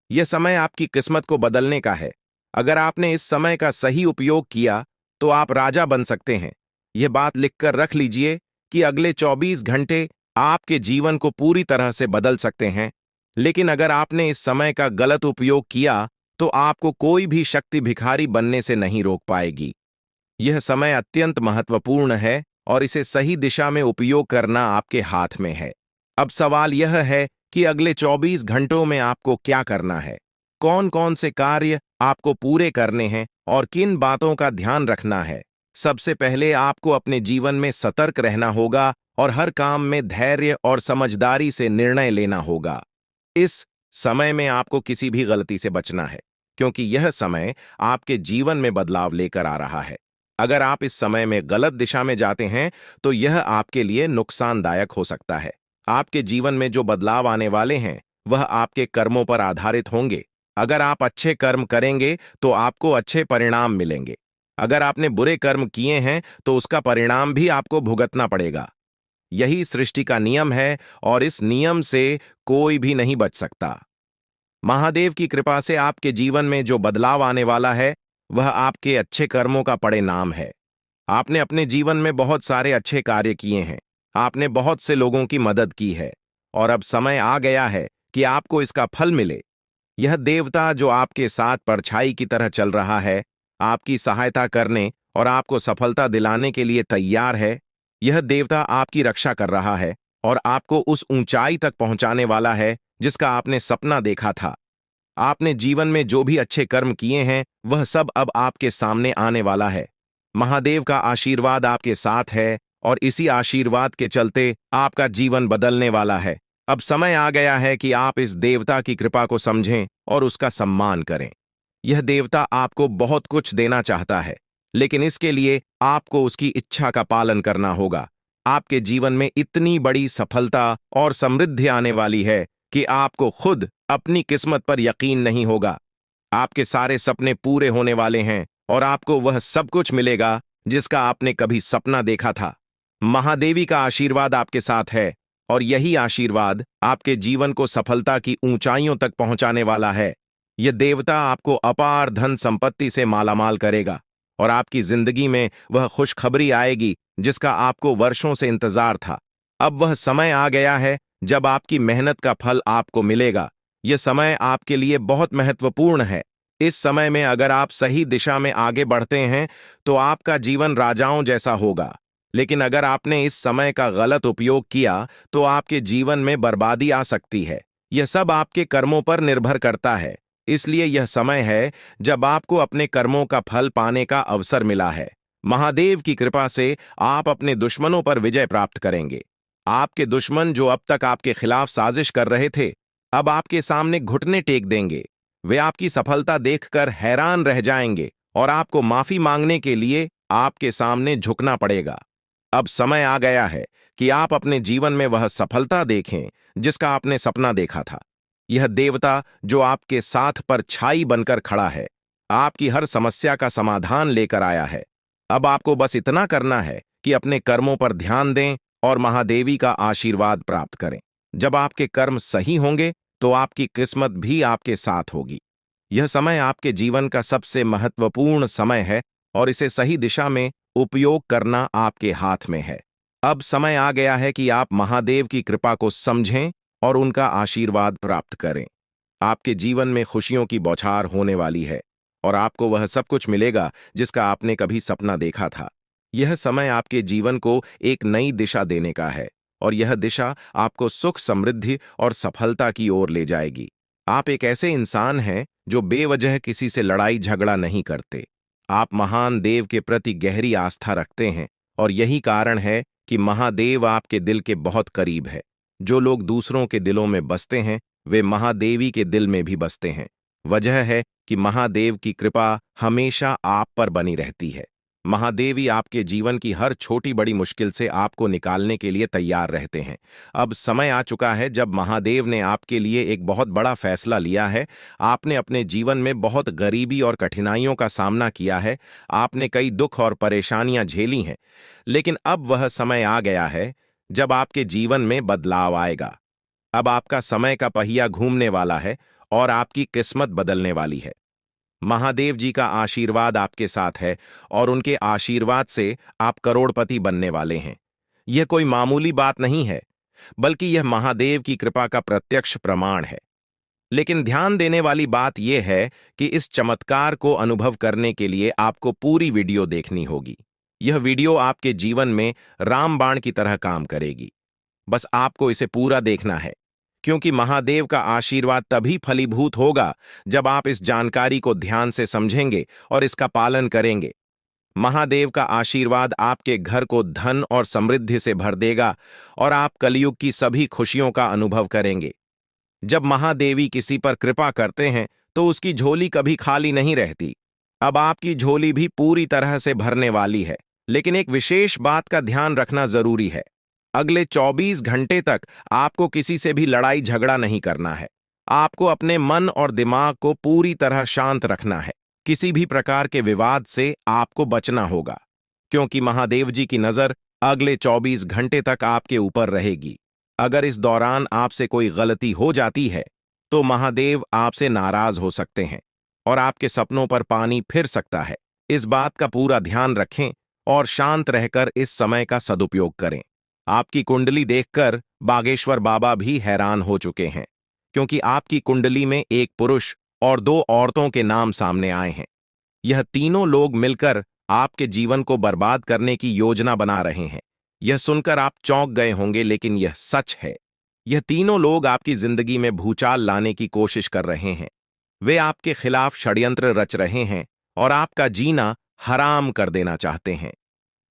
यह समय आपकी किस्मत को बदलने का है। अगर आपने इस समय का सही उपयोग किया तो आप राजा बन सकते हैं। यह बात लिखकर रख लीजिए कि अगले 24 घंटे आपके जीवन को पूरी तरह से बदल सकते हैं। लेकिन अगर आपने इस समय का गलत उपयोग किया तो आपको कोई भी शक्ति भिखारी बनने से नहीं रोक पाएगी। यह समय अत्यंत महत्वपूर्ण है और इसे सही दिशा में उपयोग करना आपके हाथ में है। अब सवाल यह है कि अगले 24 घंटों में आपको क्या करना है, कौन कौन से कार्य आपको पूरे करने हैं और किन बातों का ध्यान रखना है। सबसे पहले आपको अपने जीवन में सतर्क रहना होगा और हर काम में धैर्य और समझदारी से निर्णय लेना होगा। इस समय में आपको किसी भी गलती से बचना है, क्योंकि यह समय आपके जीवन में बदलाव लेकर आ रहा है। अगर आप इस समय में गलत दिशा में जाते हैं तो यह आपके लिए नुकसानदायक हो सकता है। आपके जीवन में जो बदलाव आने वाले हैं वह आपके कर्मों पर आधारित होंगे। अगर आप अच्छे कर्म करेंगे तो आपको अच्छे परिणाम मिलेंगे। अगर आपने बुरे कर्म किए हैं तो उसका परिणाम भी आपको भुगतना पड़ेगा। यही सृष्टि का नियम है और इस नियम से कोई भी नहीं बच सकता। महादेव की कृपा से आपके जीवन में जो बदलाव आने वाला है वह आपके अच्छे कर्मों का परिणाम है। आपने अपने जीवन में बहुत सारे अच्छे कार्य किए हैं। आपने बहुत से लोगों की मदद की है और अब समय आ गया है कि आपको इसका फल मिले। यह देवता जो आपके साथ परछाई की तरह चल रहा है, आपकी सहायता करने और आपको सफलता दिलाने के लिए तैयार है। यह देवता आपकी रक्षा कर रहा है और आपको उस ऊंचाई तक पहुंचाने वाला है जिसका आपने सपना देखा था। आपने जीवन में जो भी अच्छे कर्म किए हैं वह सब अब आपके सामने आने वाला है। महादेव का आशीर्वाद आपके साथ है और इसी आशीर्वाद के चलते आपका जीवन बदलने वाला है। अब समय आ गया है कि आप इस देवता की कृपा को समझें और उसका सम्मान करें। यह देवता आपको बहुत कुछ देना चाहता है, लेकिन इसके लिए आपको उसकी इच्छा का पालन करना होगा। आपके जीवन में इतनी बड़ी सफलता और समृद्धि आने वाली है कि आपको खुद अपनी किस्मत पर यकीन नहीं होगा। आपके सारे सपने पूरे होने वाले हैं और आपको वह सब कुछ मिलेगा जिसका आपने कभी सपना देखा था। महादेवी का आशीर्वाद आपके साथ है और यही आशीर्वाद आपके जीवन को सफलता की ऊंचाइयों तक पहुंचाने वाला है। यह देवता आपको अपार धन संपत्ति से मालामाल करेगा और आपकी जिंदगी में वह खुशखबरी आएगी जिसका आपको वर्षों से इंतजार था। अब वह समय आ गया है जब आपकी मेहनत का फल आपको मिलेगा। यह समय आपके लिए बहुत महत्वपूर्ण है। इस समय में अगर आप सही दिशा में आगे बढ़ते हैं तो आपका जीवन राजाओं जैसा होगा। लेकिन अगर आपने इस समय का गलत उपयोग किया तो आपके जीवन में बर्बादी आ सकती है। यह सब आपके कर्मों पर निर्भर करता है। इसलिए यह समय है जब आपको अपने कर्मों का फल पाने का अवसर मिला है। महादेव की कृपा से आप अपने दुश्मनों पर विजय प्राप्त करेंगे। आपके दुश्मन जो अब तक आपके खिलाफ साजिश कर रहे थे, अब आपके सामने घुटने टेक देंगे। वे आपकी सफलता देखकर हैरान रह जाएंगे और आपको माफी मांगने के लिए आपके सामने झुकना पड़ेगा। अब समय आ गया है कि आप अपने जीवन में वह सफलता देखें जिसका आपने सपना देखा था। यह देवता जो आपके साथ परछाई बनकर खड़ा है, आपकी हर समस्या का समाधान लेकर आया है। अब आपको बस इतना करना है कि अपने कर्मों पर ध्यान दें और महादेवी का आशीर्वाद प्राप्त करें। जब आपके कर्म सही होंगे तो आपकी किस्मत भी आपके साथ होगी। यह समय आपके जीवन का सबसे महत्वपूर्ण समय है और इसे सही दिशा में उपयोग करना आपके हाथ में है। अब समय आ गया है कि आप महादेव की कृपा को समझें और उनका आशीर्वाद प्राप्त करें। आपके जीवन में खुशियों की बौछार होने वाली है और आपको वह सब कुछ मिलेगा जिसका आपने कभी सपना देखा था। यह समय आपके जीवन को एक नई दिशा देने का है और यह दिशा आपको सुख, समृद्धि और सफलता की ओर ले जाएगी। आप एक ऐसे इंसान हैं जो बेवजह किसी से लड़ाई झगड़ा नहीं करते। आप महान देव के प्रति गहरी आस्था रखते हैं और यही कारण है कि महादेव आपके दिल के बहुत करीब है। जो लोग दूसरों के दिलों में बसते हैं वे महादेवी के दिल में भी बसते हैं। वजह है कि महादेव की कृपा हमेशा आप पर बनी रहती है। महादेवी आपके जीवन की हर छोटी बड़ी मुश्किल से आपको निकालने के लिए तैयार रहते हैं। अब समय आ चुका है जब महादेव ने आपके लिए एक बहुत बड़ा फैसला लिया है। आपने अपने जीवन में बहुत गरीबी और कठिनाइयों का सामना किया है। आपने कई दुख और परेशानियां झेली हैं, लेकिन अब वह समय आ गया है जब आपके जीवन में बदलाव आएगा। अब आपका समय का पहिया घूमने वाला है और आपकी किस्मत बदलने वाली है। महादेव जी का आशीर्वाद आपके साथ है और उनके आशीर्वाद से आप करोड़पति बनने वाले हैं। यह कोई मामूली बात नहीं है, बल्कि यह महादेव की कृपा का प्रत्यक्ष प्रमाण है। लेकिन ध्यान देने वाली बात यह है कि इस चमत्कार को अनुभव करने के लिए आपको पूरी वीडियो देखनी होगी। यह वीडियो आपके जीवन में रामबाण की तरह काम करेगी। बस आपको इसे पूरा देखना है, क्योंकि महादेव का आशीर्वाद तभी फलीभूत होगा जब आप इस जानकारी को ध्यान से समझेंगे और इसका पालन करेंगे। महादेव का आशीर्वाद आपके घर को धन और समृद्धि से भर देगा और आप कलयुग की सभी खुशियों का अनुभव करेंगे। जब महादेवी किसी पर कृपा करते हैं तो उसकी झोली कभी खाली नहीं रहती। अब आपकी झोली भी पूरी तरह से भरने वाली है, लेकिन एक विशेष बात का ध्यान रखना जरूरी है। अगले 24 घंटे तक आपको किसी से भी लड़ाई झगड़ा नहीं करना है। आपको अपने मन और दिमाग को पूरी तरह शांत रखना है। किसी भी प्रकार के विवाद से आपको बचना होगा, क्योंकि महादेव जी की नजर अगले 24 घंटे तक आपके ऊपर रहेगी। अगर इस दौरान आपसे कोई गलती हो जाती है तो महादेव आपसे नाराज हो सकते हैं और आपके सपनों पर पानी फिर सकता है। इस बात का पूरा ध्यान रखें और शांत रहकर इस समय का सदुपयोग करें। आपकी कुंडली देखकर बागेश्वर बाबा भी हैरान हो चुके हैं, क्योंकि आपकी कुंडली में एक पुरुष और दो औरतों के नाम सामने आए हैं। यह तीनों लोग मिलकर आपके जीवन को बर्बाद करने की योजना बना रहे हैं। यह सुनकर आप चौंक गए होंगे, लेकिन यह सच है। यह तीनों लोग आपकी जिंदगी में भूचाल लाने की कोशिश कर रहे हैं। वे आपके खिलाफ षड्यंत्र रच रहे हैं और आपका जीना हराम कर देना चाहते हैं।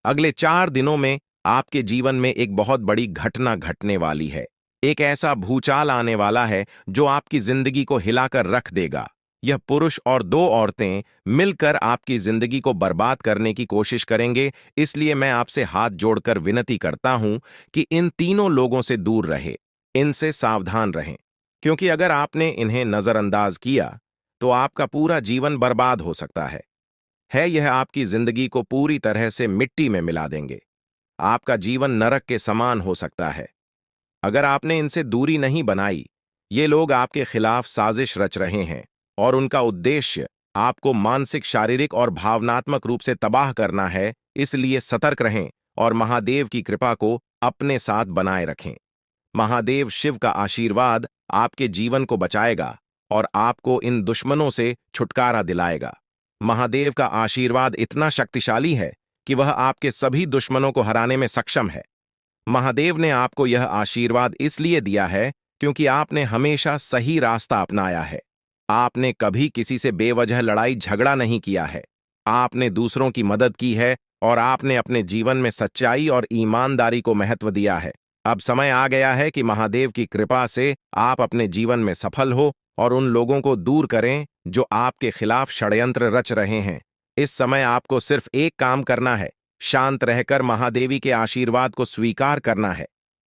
अगले 4 दिनों में आपके जीवन में एक बहुत बड़ी घटना घटने वाली है। एक ऐसा भूचाल आने वाला है जो आपकी जिंदगी को हिलाकर रख देगा। यह पुरुष और दो औरतें मिलकर आपकी जिंदगी को बर्बाद करने की कोशिश करेंगे, इसलिए मैं आपसे हाथ जोड़कर विनती करता हूं कि इन तीनों लोगों से दूर रहे, इनसे सावधान रहें, क्योंकि अगर आपने इन्हें नजरअंदाज किया तो आपका पूरा जीवन बर्बाद हो सकता है। यह आपकी जिंदगी को पूरी तरह से मिट्टी में मिला देंगे। आपका जीवन नरक के समान हो सकता है। अगर आपने इनसे दूरी नहीं बनाई, ये लोग आपके खिलाफ साजिश रच रहे हैं और उनका उद्देश्य आपको मानसिक, शारीरिक और भावनात्मक रूप से तबाह करना है। इसलिए सतर्क रहें और महादेव की कृपा को अपने साथ बनाए रखें। महादेव शिव का आशीर्वाद आपके जीवन को बचाएगा और आपको इन दुश्मनों से छुटकारा दिलाएगा। महादेव का आशीर्वाद इतना शक्तिशाली है कि वह आपके सभी दुश्मनों को हराने में सक्षम है। महादेव ने आपको यह आशीर्वाद इसलिए दिया है क्योंकि आपने हमेशा सही रास्ता अपनाया है। आपने कभी किसी से बेवजह लड़ाई झगड़ा नहीं किया है। आपने दूसरों की मदद की है और आपने अपने जीवन में सच्चाई और ईमानदारी को महत्व दिया है। अब समय आ गया है कि महादेव की कृपा से आप अपने जीवन में सफल हो और उन लोगों को दूर करें जो आपके खिलाफ षड्यंत्र रच रहे हैं। इस समय आपको सिर्फ एक काम करना है, शांत रहकर महादेवी के आशीर्वाद को स्वीकार करना है।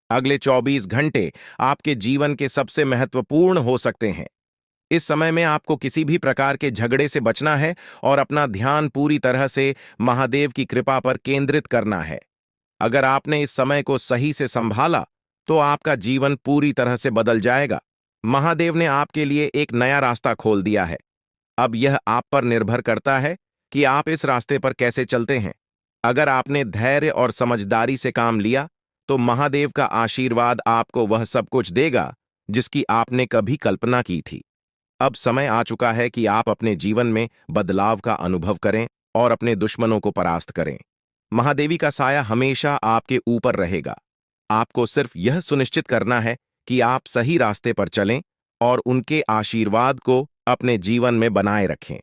अगले 24 घंटे आपके जीवन के सबसे महत्वपूर्ण हो सकते हैं। इस समय में आपको किसी भी प्रकार के झगड़े से बचना है और अपना ध्यान पूरी तरह से महादेव की कृपा पर केंद्रित करना है। अगर आपने इस समय को सही से संभाला तो आपका जीवन पूरी तरह से बदल जाएगा। महादेव ने आपके लिए एक नया रास्ता खोल दिया है। अब यह आप पर निर्भर करता है कि आप इस रास्ते पर कैसे चलते हैं। अगर आपने धैर्य और समझदारी से काम लिया तो महादेव का आशीर्वाद आपको वह सब कुछ देगा जिसकी आपने कभी कल्पना की थी। अब समय आ चुका है कि आप अपने जीवन में बदलाव का अनुभव करें और अपने दुश्मनों को परास्त करें। महादेवी का साया हमेशा आपके ऊपर रहेगा। आपको सिर्फ यह सुनिश्चित करना है कि आप सही रास्ते पर चलें और उनके आशीर्वाद को अपने जीवन में बनाए रखें।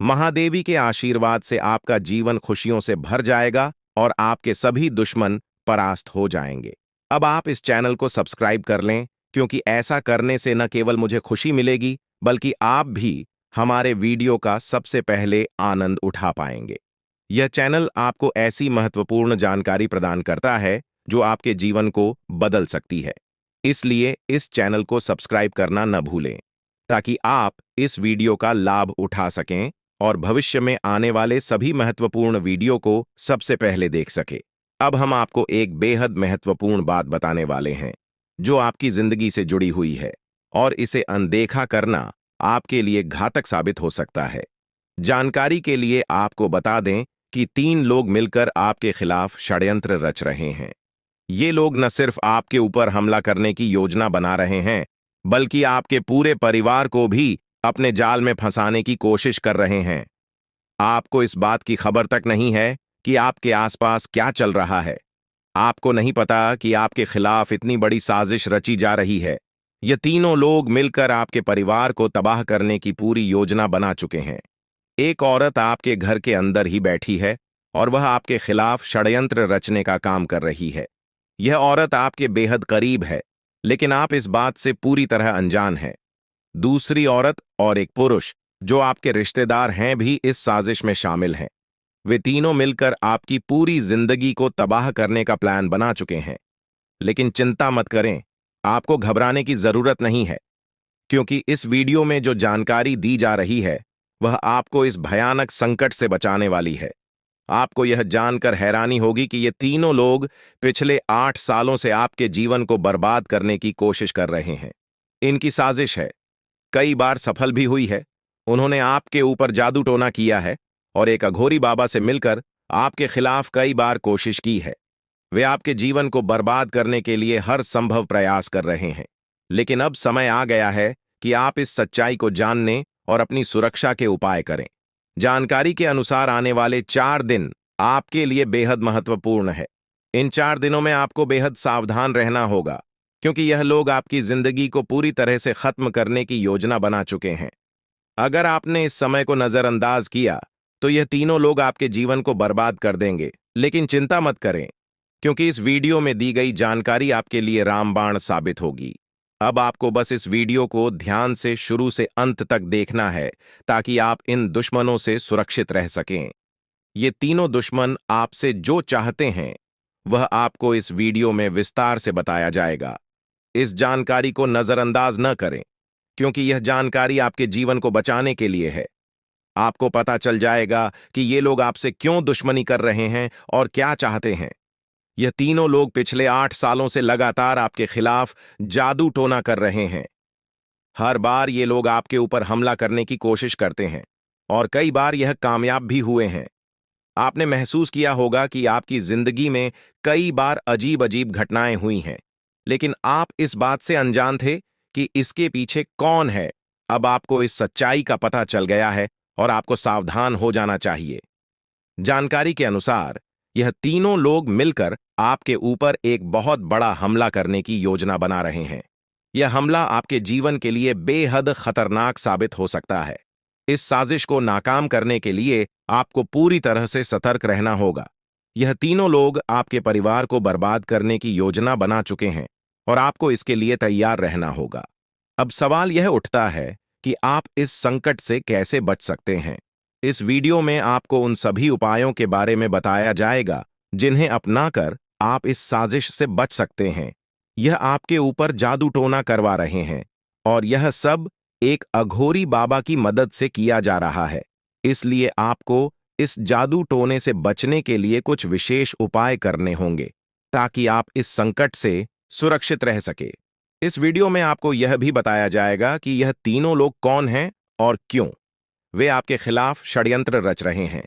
महादेवी के आशीर्वाद से आपका जीवन खुशियों से भर जाएगा और आपके सभी दुश्मन परास्त हो जाएंगे। अब आप इस चैनल को सब्सक्राइब कर लें, क्योंकि ऐसा करने से न केवल मुझे खुशी मिलेगी, बल्कि आप भी हमारे वीडियो का सबसे पहले आनंद उठा पाएंगे। यह चैनल आपको ऐसी महत्वपूर्ण जानकारी प्रदान करता है जो आपके जीवन को बदल सकती है। इसलिए इस चैनल को सब्सक्राइब करना न भूलें, ताकि आप इस वीडियो का लाभ उठा सकें और भविष्य में आने वाले सभी महत्वपूर्ण वीडियो को सबसे पहले देख सकें। अब हम आपको एक बेहद महत्वपूर्ण बात बताने वाले हैं, जो आपकी जिंदगी से जुड़ी हुई है, और इसे अनदेखा करना आपके लिए घातक साबित हो सकता है। जानकारी के लिए आपको बता दें कि 3 लोग मिलकर आपके खिलाफ षड्यंत्र रच रहे हैं। ये लोग न सिर्फ आपके ऊपर हमला करने की योजना बना रहे हैं, बल्कि आपके पूरे परिवार को भी अपने जाल में फंसाने की कोशिश कर रहे हैं। आपको इस बात की खबर तक नहीं है कि आपके आसपास क्या चल रहा है। आपको नहीं पता कि आपके खिलाफ इतनी बड़ी साजिश रची जा रही है। ये तीनों लोग मिलकर आपके परिवार को तबाह करने की पूरी योजना बना चुके हैं। एक औरत आपके घर के अंदर ही बैठी है और वह आपके खिलाफ षड्यंत्र रचने का काम कर रही है। यह औरत आपके बेहद करीब है, लेकिन आप इस बात से पूरी तरह अनजान हैं। दूसरी औरत और एक पुरुष जो आपके रिश्तेदार हैं भी इस साजिश में शामिल हैं। वे तीनों मिलकर आपकी पूरी जिंदगी को तबाह करने का प्लान बना चुके हैं। लेकिन चिंता मत करें, आपको घबराने की जरूरत नहीं है, क्योंकि इस वीडियो में जो जानकारी दी जा रही है वह आपको इस भयानक संकट से बचाने वाली है। आपको यह जानकर हैरानी होगी कि ये तीनों लोग पिछले 8 सालों से आपके जीवन को बर्बाद करने की कोशिश कर रहे हैं। इनकी साजिश है, कई बार सफल भी हुई है। उन्होंने आपके ऊपर जादू टोना किया है और एक अघोरी बाबा से मिलकर आपके खिलाफ कई बार कोशिश की है। वे आपके जीवन को बर्बाद करने के लिए हर संभव प्रयास कर रहे हैं। लेकिन अब समय आ गया है कि आप इस सच्चाई को जानने और अपनी सुरक्षा के उपाय करें। जानकारी के अनुसार आने वाले 4 दिन आपके लिए बेहद महत्वपूर्ण है। इन 4 दिनों में आपको बेहद सावधान रहना होगा, क्योंकि यह लोग आपकी जिंदगी को पूरी तरह से खत्म करने की योजना बना चुके हैं। अगर आपने इस समय को नजरअंदाज किया तो यह तीनों लोग आपके जीवन को बर्बाद कर देंगे। लेकिन चिंता मत करें, क्योंकि इस वीडियो में दी गई जानकारी आपके लिए रामबाण साबित होगी। अब आपको बस इस वीडियो को ध्यान से शुरू से अंत तक देखना है, ताकि आप इन दुश्मनों से सुरक्षित रह सकें। ये तीनों दुश्मन आपसे जो चाहते हैं वह आपको इस वीडियो में विस्तार से बताया जाएगा। इस जानकारी को नजरअंदाज न करें, क्योंकि यह जानकारी आपके जीवन को बचाने के लिए है। आपको पता चल जाएगा कि ये लोग आपसे क्यों दुश्मनी कर रहे हैं और क्या चाहते हैं। यह तीनों लोग पिछले 8 सालों से लगातार आपके खिलाफ जादू टोना कर रहे हैं। हर बार ये लोग आपके ऊपर हमला करने की कोशिश करते हैं और कई बार यह कामयाब भी हुए हैं। आपने महसूस किया होगा कि आपकी जिंदगी में कई बार अजीब अजीब घटनाएं हुई हैं, लेकिन आप इस बात से अनजान थे कि इसके पीछे कौन है। अब आपको इस सच्चाई का पता चल गया है और आपको सावधान हो जाना चाहिए। जानकारी के अनुसार यह तीनों लोग मिलकर आपके ऊपर एक बहुत बड़ा हमला करने की योजना बना रहे हैं। यह हमला आपके जीवन के लिए बेहद खतरनाक साबित हो सकता है। इस साजिश को नाकाम करने के लिए आपको पूरी तरह से सतर्क रहना होगा। यह तीनों लोग आपके परिवार को बर्बाद करने की योजना बना चुके हैं और आपको इसके लिए तैयार रहना होगा। अब सवाल यह उठता है कि आप इस संकट से कैसे बच सकते हैं। इस वीडियो में आपको उन सभी उपायों के बारे में बताया जाएगा जिन्हें अपनाकर आप इस साजिश से बच सकते हैं। यह आपके ऊपर जादू टोना करवा रहे हैं और यह सब एक अघोरी बाबा की मदद से किया जा रहा है। इसलिए आपको इस जादू टोने से बचने के लिए कुछ विशेष उपाय करने होंगे, ताकि आप इस संकट से सुरक्षित रह सके। इस वीडियो में आपको यह भी बताया जाएगा कि यह तीनों लोग कौन हैं और क्यों वे आपके खिलाफ षड्यंत्र रच रहे हैं।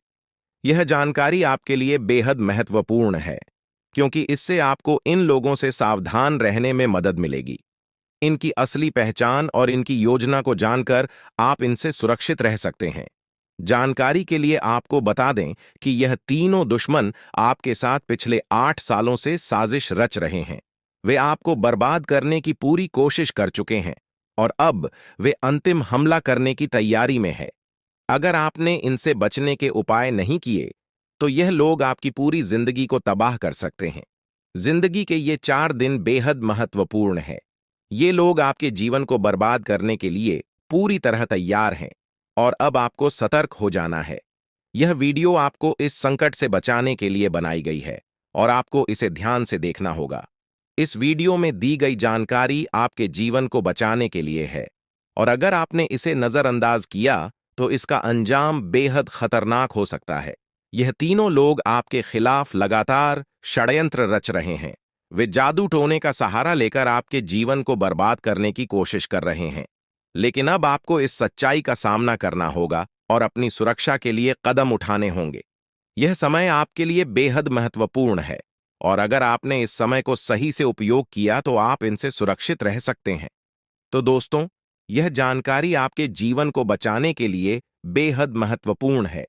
यह जानकारी आपके लिए बेहद महत्वपूर्ण है, क्योंकि इससे आपको इन लोगों से सावधान रहने में मदद मिलेगी। इनकी असली पहचान और इनकी योजना को जानकर आप इनसे सुरक्षित रह सकते हैं। जानकारी के लिए आपको बता दें कि यह तीनों दुश्मन आपके साथ पिछले 8 सालों से साजिश रच रहे हैं। वे आपको बर्बाद करने की पूरी कोशिश कर चुके हैं और अब वे अंतिम हमला करने की तैयारी में है। अगर आपने इनसे बचने के उपाय नहीं किए तो यह लोग आपकी पूरी जिंदगी को तबाह कर सकते हैं। जिंदगी के ये 4 दिन बेहद महत्वपूर्ण है। ये लोग आपके जीवन को बर्बाद करने के लिए पूरी तरह तैयार हैं और अब आपको सतर्क हो जाना है। यह वीडियो आपको इस संकट से बचाने के लिए बनाई गई है और आपको इसे ध्यान से देखना होगा। इस वीडियो में दी गई जानकारी आपके जीवन को बचाने के लिए है और अगर आपने इसे नजरअंदाज किया तो इसका अंजाम बेहद खतरनाक हो सकता है। यह तीनों लोग आपके खिलाफ लगातार षड्यंत्र रच रहे हैं। वे जादू टोने का सहारा लेकर आपके जीवन को बर्बाद करने की कोशिश कर रहे हैं। लेकिन अब आपको इस सच्चाई का सामना करना होगा और अपनी सुरक्षा के लिए कदम उठाने होंगे। यह समय आपके लिए बेहद महत्वपूर्ण है और अगर आपने इस समय को सही से उपयोग किया तो आप इनसे सुरक्षित रह सकते हैं। तो दोस्तों, यह जानकारी आपके जीवन को बचाने के लिए बेहद महत्वपूर्ण है।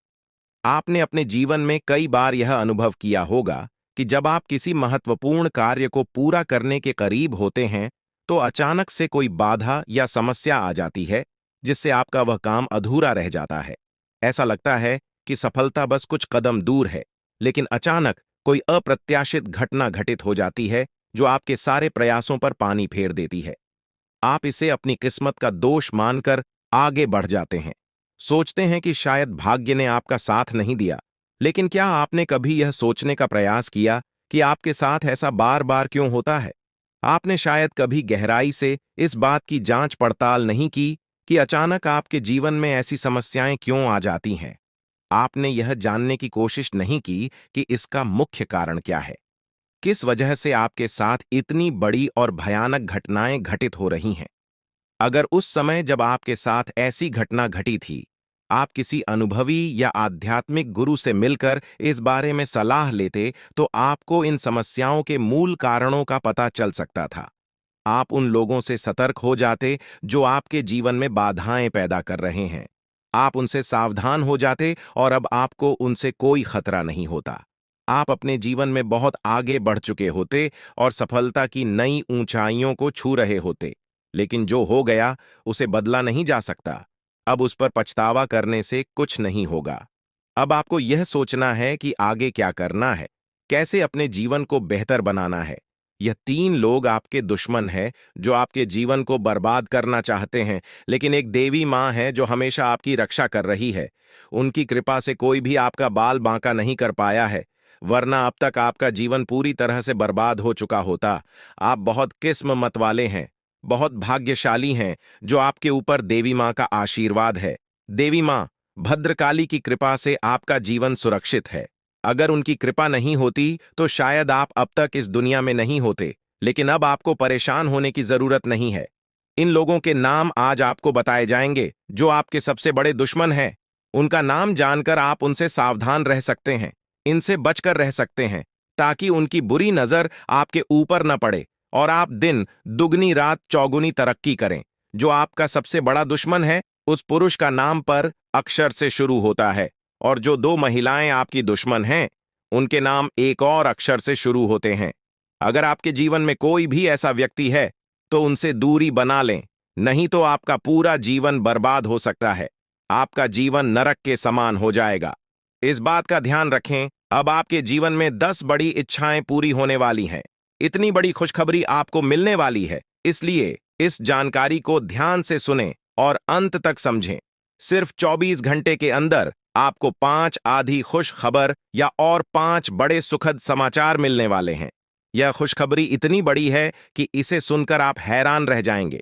आपने अपने जीवन में कई बार यह अनुभव किया होगा कि जब आप किसी महत्वपूर्ण कार्य को पूरा करने के करीब होते हैं तो अचानक से कोई बाधा या समस्या आ जाती है जिससे आपका वह काम अधूरा रह जाता है। ऐसा लगता है कि सफलता बस कुछ कदम दूर है, लेकिन अचानक कोई अप्रत्याशित घटना घटित हो जाती है जो आपके सारे प्रयासों पर पानी फेर देती है। आप इसे अपनी किस्मत का दोष मानकर आगे बढ़ जाते हैं। सोचते हैं कि शायद भाग्य ने आपका साथ नहीं दिया। लेकिन क्या आपने कभी यह सोचने का प्रयास किया कि आपके साथ ऐसा बार बार क्यों होता है? आपने शायद कभी गहराई से इस बात की जांच पड़ताल नहीं की कि अचानक आपके जीवन में ऐसी समस्याएं क्यों आ जाती हैं। आपने यह जानने की कोशिश नहीं की कि इसका मुख्य कारण क्या है। किस वजह से आपके साथ इतनी बड़ी और भयानक घटनाएं घटित हो रही हैं। अगर उस समय जब आपके साथ ऐसी घटना घटी थी, आप किसी अनुभवी या आध्यात्मिक गुरु से मिलकर इस बारे में सलाह लेते तो आपको इन समस्याओं के मूल कारणों का पता चल सकता था। आप उन लोगों से सतर्क हो जाते जो आपके जीवन में बाधाएं पैदा कर रहे हैं। आप उनसे सावधान हो जाते और अब आपको उनसे कोई खतरा नहीं होता। आप अपने जीवन में बहुत आगे बढ़ चुके होते और सफलता की नई ऊंचाइयों को छू रहे होते। लेकिन जो हो गया उसे बदला नहीं जा सकता। अब उस पर पछतावा करने से कुछ नहीं होगा। अब आपको यह सोचना है कि आगे क्या करना है, कैसे अपने जीवन को बेहतर बनाना है। यह तीन लोग आपके दुश्मन हैं जो आपके जीवन को बर्बाद करना चाहते हैं, लेकिन एक देवी माँ है जो हमेशा आपकी रक्षा कर रही है। उनकी कृपा से कोई भी आपका बाल बांका नहीं कर पाया है, वरना अब तक आपका जीवन पूरी तरह से बर्बाद हो चुका होता। आप बहुत किस्मत वाले हैं, बहुत भाग्यशाली हैं जो आपके ऊपर देवी माँ का आशीर्वाद है। देवी माँ भद्रकाली की कृपा से आपका जीवन सुरक्षित है। अगर उनकी कृपा नहीं होती तो शायद आप अब तक इस दुनिया में नहीं होते, लेकिन अब आपको परेशान होने की जरूरत नहीं है। इन लोगों के नाम आज आपको बताए जाएंगे जो आपके सबसे बड़े दुश्मन हैं। उनका नाम जानकर आप उनसे सावधान रह सकते हैं, इनसे बचकर रह सकते हैं, ताकि उनकी बुरी नजर आपके ऊपर न पड़े और आप दिन दुगनी रात चौगुनी तरक्की करें। जो आपका सबसे बड़ा दुश्मन है उस पुरुष का नाम पर अक्षर से शुरू होता है और जो दो महिलाएं आपकी दुश्मन हैं उनके नाम एक और अक्षर से शुरू होते हैं। अगर आपके जीवन में कोई भी ऐसा व्यक्ति है तो उनसे दूरी बना लें, नहीं तो आपका पूरा जीवन बर्बाद हो सकता है। आपका जीवन नरक के समान हो जाएगा। इस बात का ध्यान रखें, अब आपके जीवन में 10 बड़ी इच्छाएं पूरी होने वाली हैं। इतनी बड़ी खुशखबरी आपको मिलने वाली है, इसलिए इस जानकारी को ध्यान से सुनें और अंत तक समझें। सिर्फ 24 घंटे के अंदर आपको 5 आधी खुश खबर या और 5 बड़े सुखद समाचार मिलने वाले हैं। यह खुशखबरी इतनी बड़ी है कि इसे सुनकर आप हैरान रह जाएंगे।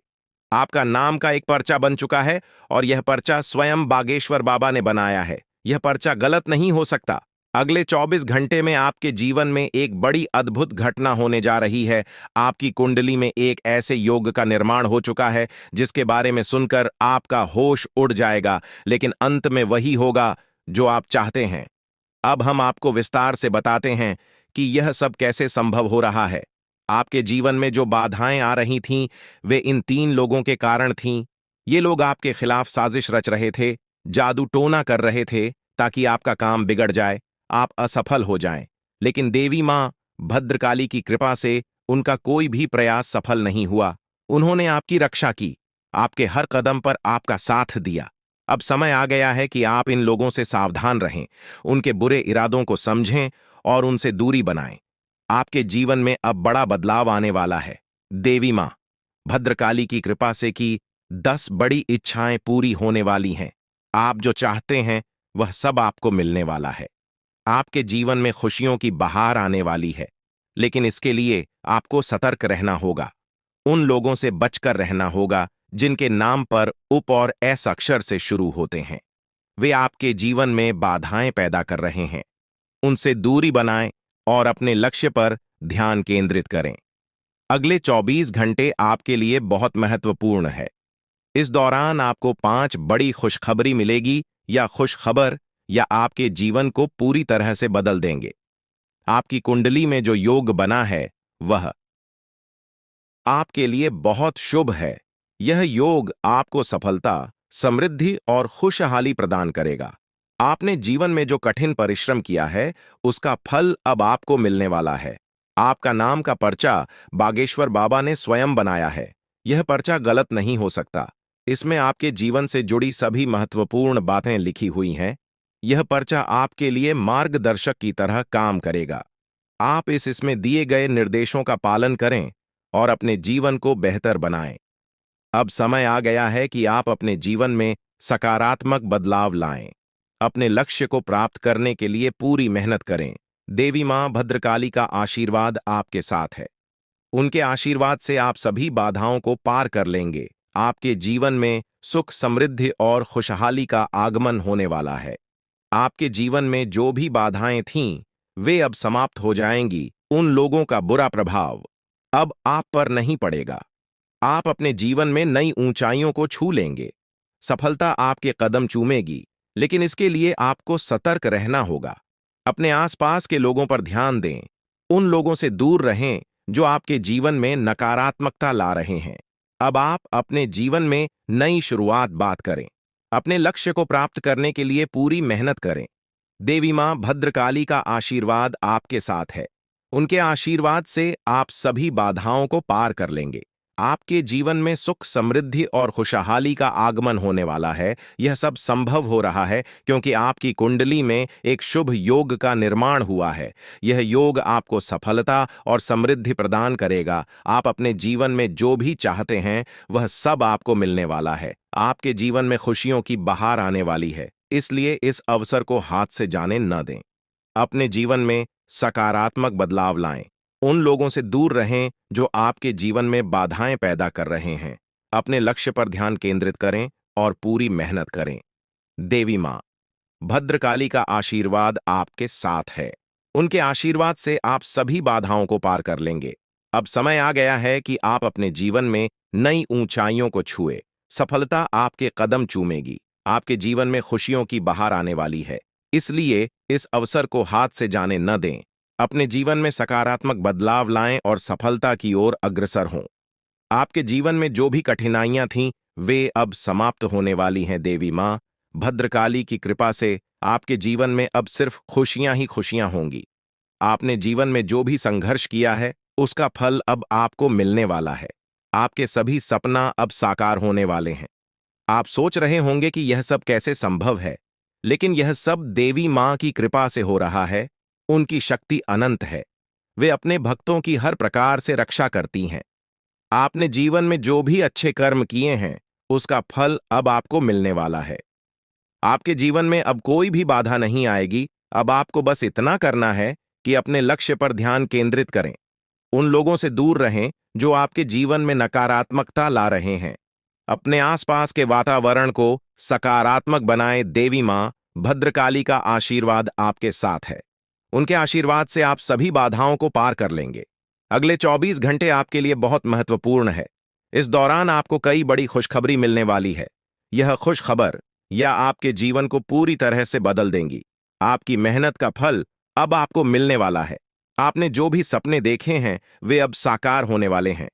आपका नाम का एक पर्चा बन चुका है और यह पर्चा स्वयं बागेश्वर बाबा ने बनाया है। यह पर्चा गलत नहीं हो सकता। अगले 24 घंटे में आपके जीवन में एक बड़ी अद्भुत घटना होने जा रही है। आपकी कुंडली में एक ऐसे योग का निर्माण हो चुका है जिसके बारे में सुनकर आपका होश उड़ जाएगा, लेकिन अंत में वही होगा जो आप चाहते हैं। अब हम आपको विस्तार से बताते हैं कि यह सब कैसे संभव हो रहा है। आपके जीवन में जो बाधाएं आ रही थीं, वे इन तीन लोगों के कारण थीं। ये लोग आपके खिलाफ साजिश रच रहे थे, जादू टोना कर रहे थे ताकि आपका काम बिगड़ जाए, आप असफल हो जाएं। लेकिन देवी माँ भद्रकाली की कृपा से उनका कोई भी प्रयास सफल नहीं हुआ। उन्होंने आपकी रक्षा की, आपके हर कदम पर आपका साथ दिया। अब समय आ गया है कि आप इन लोगों से सावधान रहें, उनके बुरे इरादों को समझें और उनसे दूरी बनाएं। आपके जीवन में अब बड़ा बदलाव आने वाला है। देवी माँ भद्रकाली की कृपा से कि 10 बड़ी इच्छाएं पूरी होने वाली हैं। आप जो चाहते हैं वह सब आपको मिलने वाला है। आपके जीवन में खुशियों की बहार आने वाली है, लेकिन इसके लिए आपको सतर्क रहना होगा। उन लोगों से बचकर रहना होगा जिनके नाम पर उप और एस अक्षर से शुरू होते हैं। वे आपके जीवन में बाधाएं पैदा कर रहे हैं। उनसे दूरी बनाएं और अपने लक्ष्य पर ध्यान केंद्रित करें। अगले 24 घंटे आपके लिए बहुत महत्वपूर्ण है। इस दौरान आपको 5 बड़ी खुशखबरी मिलेगी या खुशखबर या आपके जीवन को पूरी तरह से बदल देंगे। आपकी कुंडली में जो योग बना है वह आपके लिए बहुत शुभ है। यह योग आपको सफलता, समृद्धि और खुशहाली प्रदान करेगा। आपने जीवन में जो कठिन परिश्रम किया है, उसका फल अब आपको मिलने वाला है। आपका नाम का पर्चा बागेश्वर बाबा ने स्वयं बनाया है। यह पर्चा गलत नहीं हो सकता। इसमें आपके जीवन से जुड़ी सभी महत्वपूर्ण बातें लिखी हुई हैं। यह पर्चा आपके लिए मार्गदर्शक की तरह काम करेगा। आप इसमें दिए गए निर्देशों का पालन करें और अपने जीवन को बेहतर बनाएं। अब समय आ गया है कि आप अपने जीवन में सकारात्मक बदलाव लाएं। अपने लक्ष्य को प्राप्त करने के लिए पूरी मेहनत करें। देवी मां भद्रकाली का आशीर्वाद आपके साथ है। उनके आशीर्वाद से आप सभी बाधाओं को पार कर लेंगे। आपके जीवन में सुख, समृद्धि और खुशहाली का आगमन होने वाला है। आपके जीवन में जो भी बाधाएं थीं, वे अब समाप्त हो जाएंगी। उन लोगों का बुरा प्रभाव अब आप पर नहीं पड़ेगा। आप अपने जीवन में नई ऊंचाइयों को छू लेंगे। सफलता आपके कदम चूमेगी, लेकिन इसके लिए आपको सतर्क रहना होगा। अपने आसपास के लोगों पर ध्यान दें। उन लोगों से दूर रहें जो आपके जीवन में नकारात्मकता ला रहे हैं। अब आप अपने जीवन में नई शुरुआत बात करें। अपने लक्ष्य को प्राप्त करने के लिए पूरी मेहनत करें। देवी मां भद्रकाली का आशीर्वाद आपके साथ है। उनके आशीर्वाद से आप सभी बाधाओं को पार कर लेंगे। आपके जीवन में सुख, समृद्धि और खुशहाली का आगमन होने वाला है। यह सब संभव हो रहा है क्योंकि आपकी कुंडली में एक शुभ योग का निर्माण हुआ है। यह योग आपको सफलता और समृद्धि प्रदान करेगा। आप अपने जीवन में जो भी चाहते हैं, वह सब आपको मिलने वाला है। आपके जीवन में खुशियों की बहार आने वाली है, इसलिए इस अवसर को हाथ से जाने न दें। अपने जीवन में सकारात्मक बदलाव लाएं। उन लोगों से दूर रहें जो आपके जीवन में बाधाएं पैदा कर रहे हैं। अपने लक्ष्य पर ध्यान केंद्रित करें और पूरी मेहनत करें। देवी मां भद्रकाली का आशीर्वाद आपके साथ है। उनके आशीर्वाद से आप सभी बाधाओं को पार कर लेंगे। अब समय आ गया है कि आप अपने जीवन में नई ऊंचाइयों को छुए। सफलता आपके कदम चूमेगी। आपके जीवन में खुशियों की बहार आने वाली है, इसलिए इस अवसर को हाथ से जाने न दें। अपने जीवन में सकारात्मक बदलाव लाएं और सफलता की ओर अग्रसर हों। आपके जीवन में जो भी कठिनाइयां थीं, वे अब समाप्त होने वाली हैं। देवी मां भद्रकाली की कृपा से आपके जीवन में अब सिर्फ खुशियां ही खुशियां होंगी। आपने जीवन में जो भी संघर्ष किया है, उसका फल अब आपको मिलने वाला है। आपके सभी सपना अब साकार होने वाले हैं। आप सोच रहे होंगे कि यह सब कैसे संभव है, लेकिन यह सब देवी मां की कृपा से हो रहा है। उनकी शक्ति अनंत है। वे अपने भक्तों की हर प्रकार से रक्षा करती हैं। आपने जीवन में जो भी अच्छे कर्म किए हैं, उसका फल अब आपको मिलने वाला है। आपके जीवन में अब कोई भी बाधा नहीं आएगी। अब आपको बस इतना करना है कि अपने लक्ष्य पर ध्यान केंद्रित करें। उन लोगों से दूर रहें जो आपके जीवन में नकारात्मकता ला रहे हैं। अपने आसपास के वातावरण को सकारात्मक बनाएं। देवी मां भद्रकाली का आशीर्वाद आपके साथ है। उनके आशीर्वाद से आप सभी बाधाओं को पार कर लेंगे। अगले 24 घंटे आपके लिए बहुत महत्वपूर्ण है। इस दौरान आपको कई बड़ी खुशखबरी मिलने वाली है। यह खुशखबर या आपके जीवन को पूरी तरह से बदल देंगी। आपकी मेहनत का फल अब आपको मिलने वाला है। आपने जो भी सपने देखे हैं, वे अब साकार होने वाले हैं।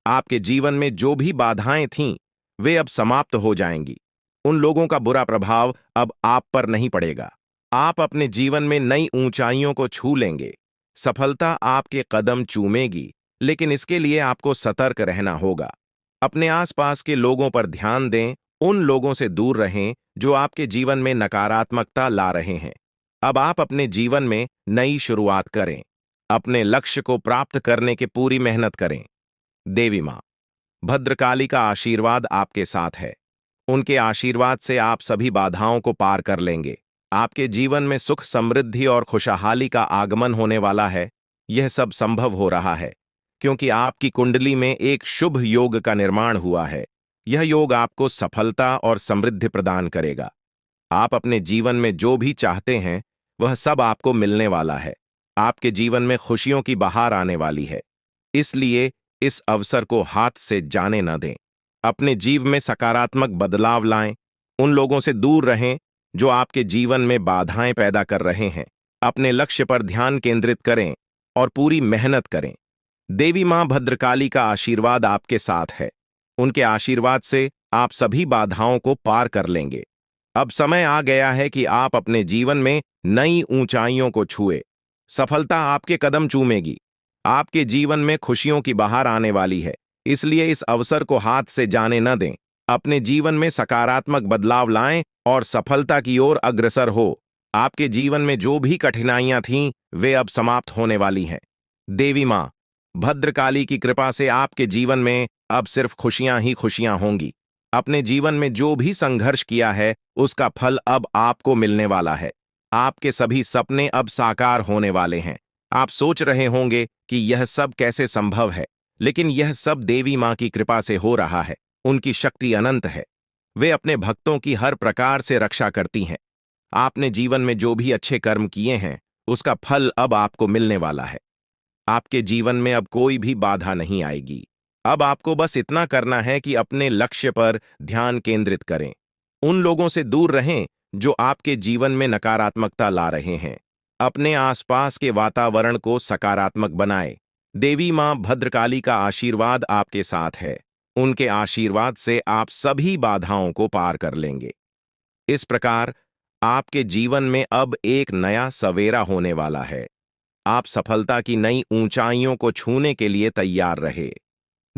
आपके जीवन में जो भी बाधाएं थीं, वे अब समाप्त हो जाएंगी। उन लोगों का बुरा प्रभाव अब आप पर नहीं पड़ेगा। आप अपने जीवन में नई ऊंचाइयों को छू लेंगे। सफलता आपके कदम चूमेगी, लेकिन इसके लिए आपको सतर्क रहना होगा। अपने आसपास के लोगों पर ध्यान दें। उन लोगों से दूर रहें जो आपके जीवन में नकारात्मकता ला रहे हैं। अब आप अपने जीवन में नई शुरुआत करें। अपने लक्ष्य को प्राप्त करने की पूरी मेहनत करें। देवी मां भद्रकाली का आशीर्वाद आपके साथ है। उनके आशीर्वाद से आप सभी बाधाओं को पार कर लेंगे। आपके जीवन में सुख, समृद्धि और खुशहाली का आगमन होने वाला है। यह सब संभव हो रहा है क्योंकि आपकी कुंडली में एक शुभ योग का निर्माण हुआ है। यह योग आपको सफलता और समृद्धि प्रदान करेगा। आप अपने जीवन में जो भी चाहते हैं वह सब आपको मिलने वाला है। आपके जीवन में खुशियों की बहार आने वाली है। इसलिए इस अवसर को हाथ से जाने न दें। अपने जीवन में सकारात्मक बदलाव लाएं। उन लोगों से दूर रहें जो आपके जीवन में बाधाएं पैदा कर रहे हैं। अपने लक्ष्य पर ध्यान केंद्रित करें और पूरी मेहनत करें। देवी मां भद्रकाली का आशीर्वाद आपके साथ है। उनके आशीर्वाद से आप सभी बाधाओं को पार कर लेंगे। अब समय आ गया है कि आप अपने जीवन में नई ऊंचाइयों को छुए। सफलता आपके कदम चूमेगी। आपके जीवन में खुशियों की बहार आने वाली है। इसलिए इस अवसर को हाथ से जाने न दें। अपने जीवन में सकारात्मक बदलाव लाएं और सफलता की ओर अग्रसर हो। आपके जीवन में जो भी कठिनाइयां थीं, वे अब समाप्त होने वाली हैं। देवी मां भद्रकाली की कृपा से आपके जीवन में अब सिर्फ खुशियां ही खुशियां होंगी। अपने जीवन में जो भी संघर्ष किया है उसका फल अब आपको मिलने वाला है। आपके सभी सपने अब साकार होने वाले हैं। आप सोच रहे होंगे कि यह सब कैसे संभव है, लेकिन यह सब देवी मां की कृपा से हो रहा है। उनकी शक्ति अनंत है। वे अपने भक्तों की हर प्रकार से रक्षा करती हैं। आपने जीवन में जो भी अच्छे कर्म किए हैं उसका फल अब आपको मिलने वाला है। आपके जीवन में अब कोई भी बाधा नहीं आएगी। अब आपको बस इतना करना है कि अपने लक्ष्य पर ध्यान केंद्रित करें। उन लोगों से दूर रहें जो आपके जीवन में नकारात्मकता ला रहे हैं। अपने आसपास के वातावरण को सकारात्मक बनाएं। देवी मां भद्रकाली का आशीर्वाद आपके साथ है। उनके आशीर्वाद से आप सभी बाधाओं को पार कर लेंगे। इस प्रकार आपके जीवन में अब एक नया सवेरा होने वाला है। आप सफलता की नई ऊंचाइयों को छूने के लिए तैयार रहे।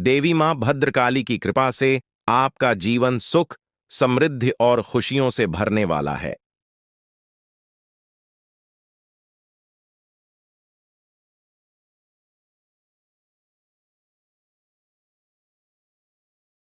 देवी मां भद्रकाली की कृपा से आपका जीवन सुख, समृद्धि और खुशियों से भरने वाला है।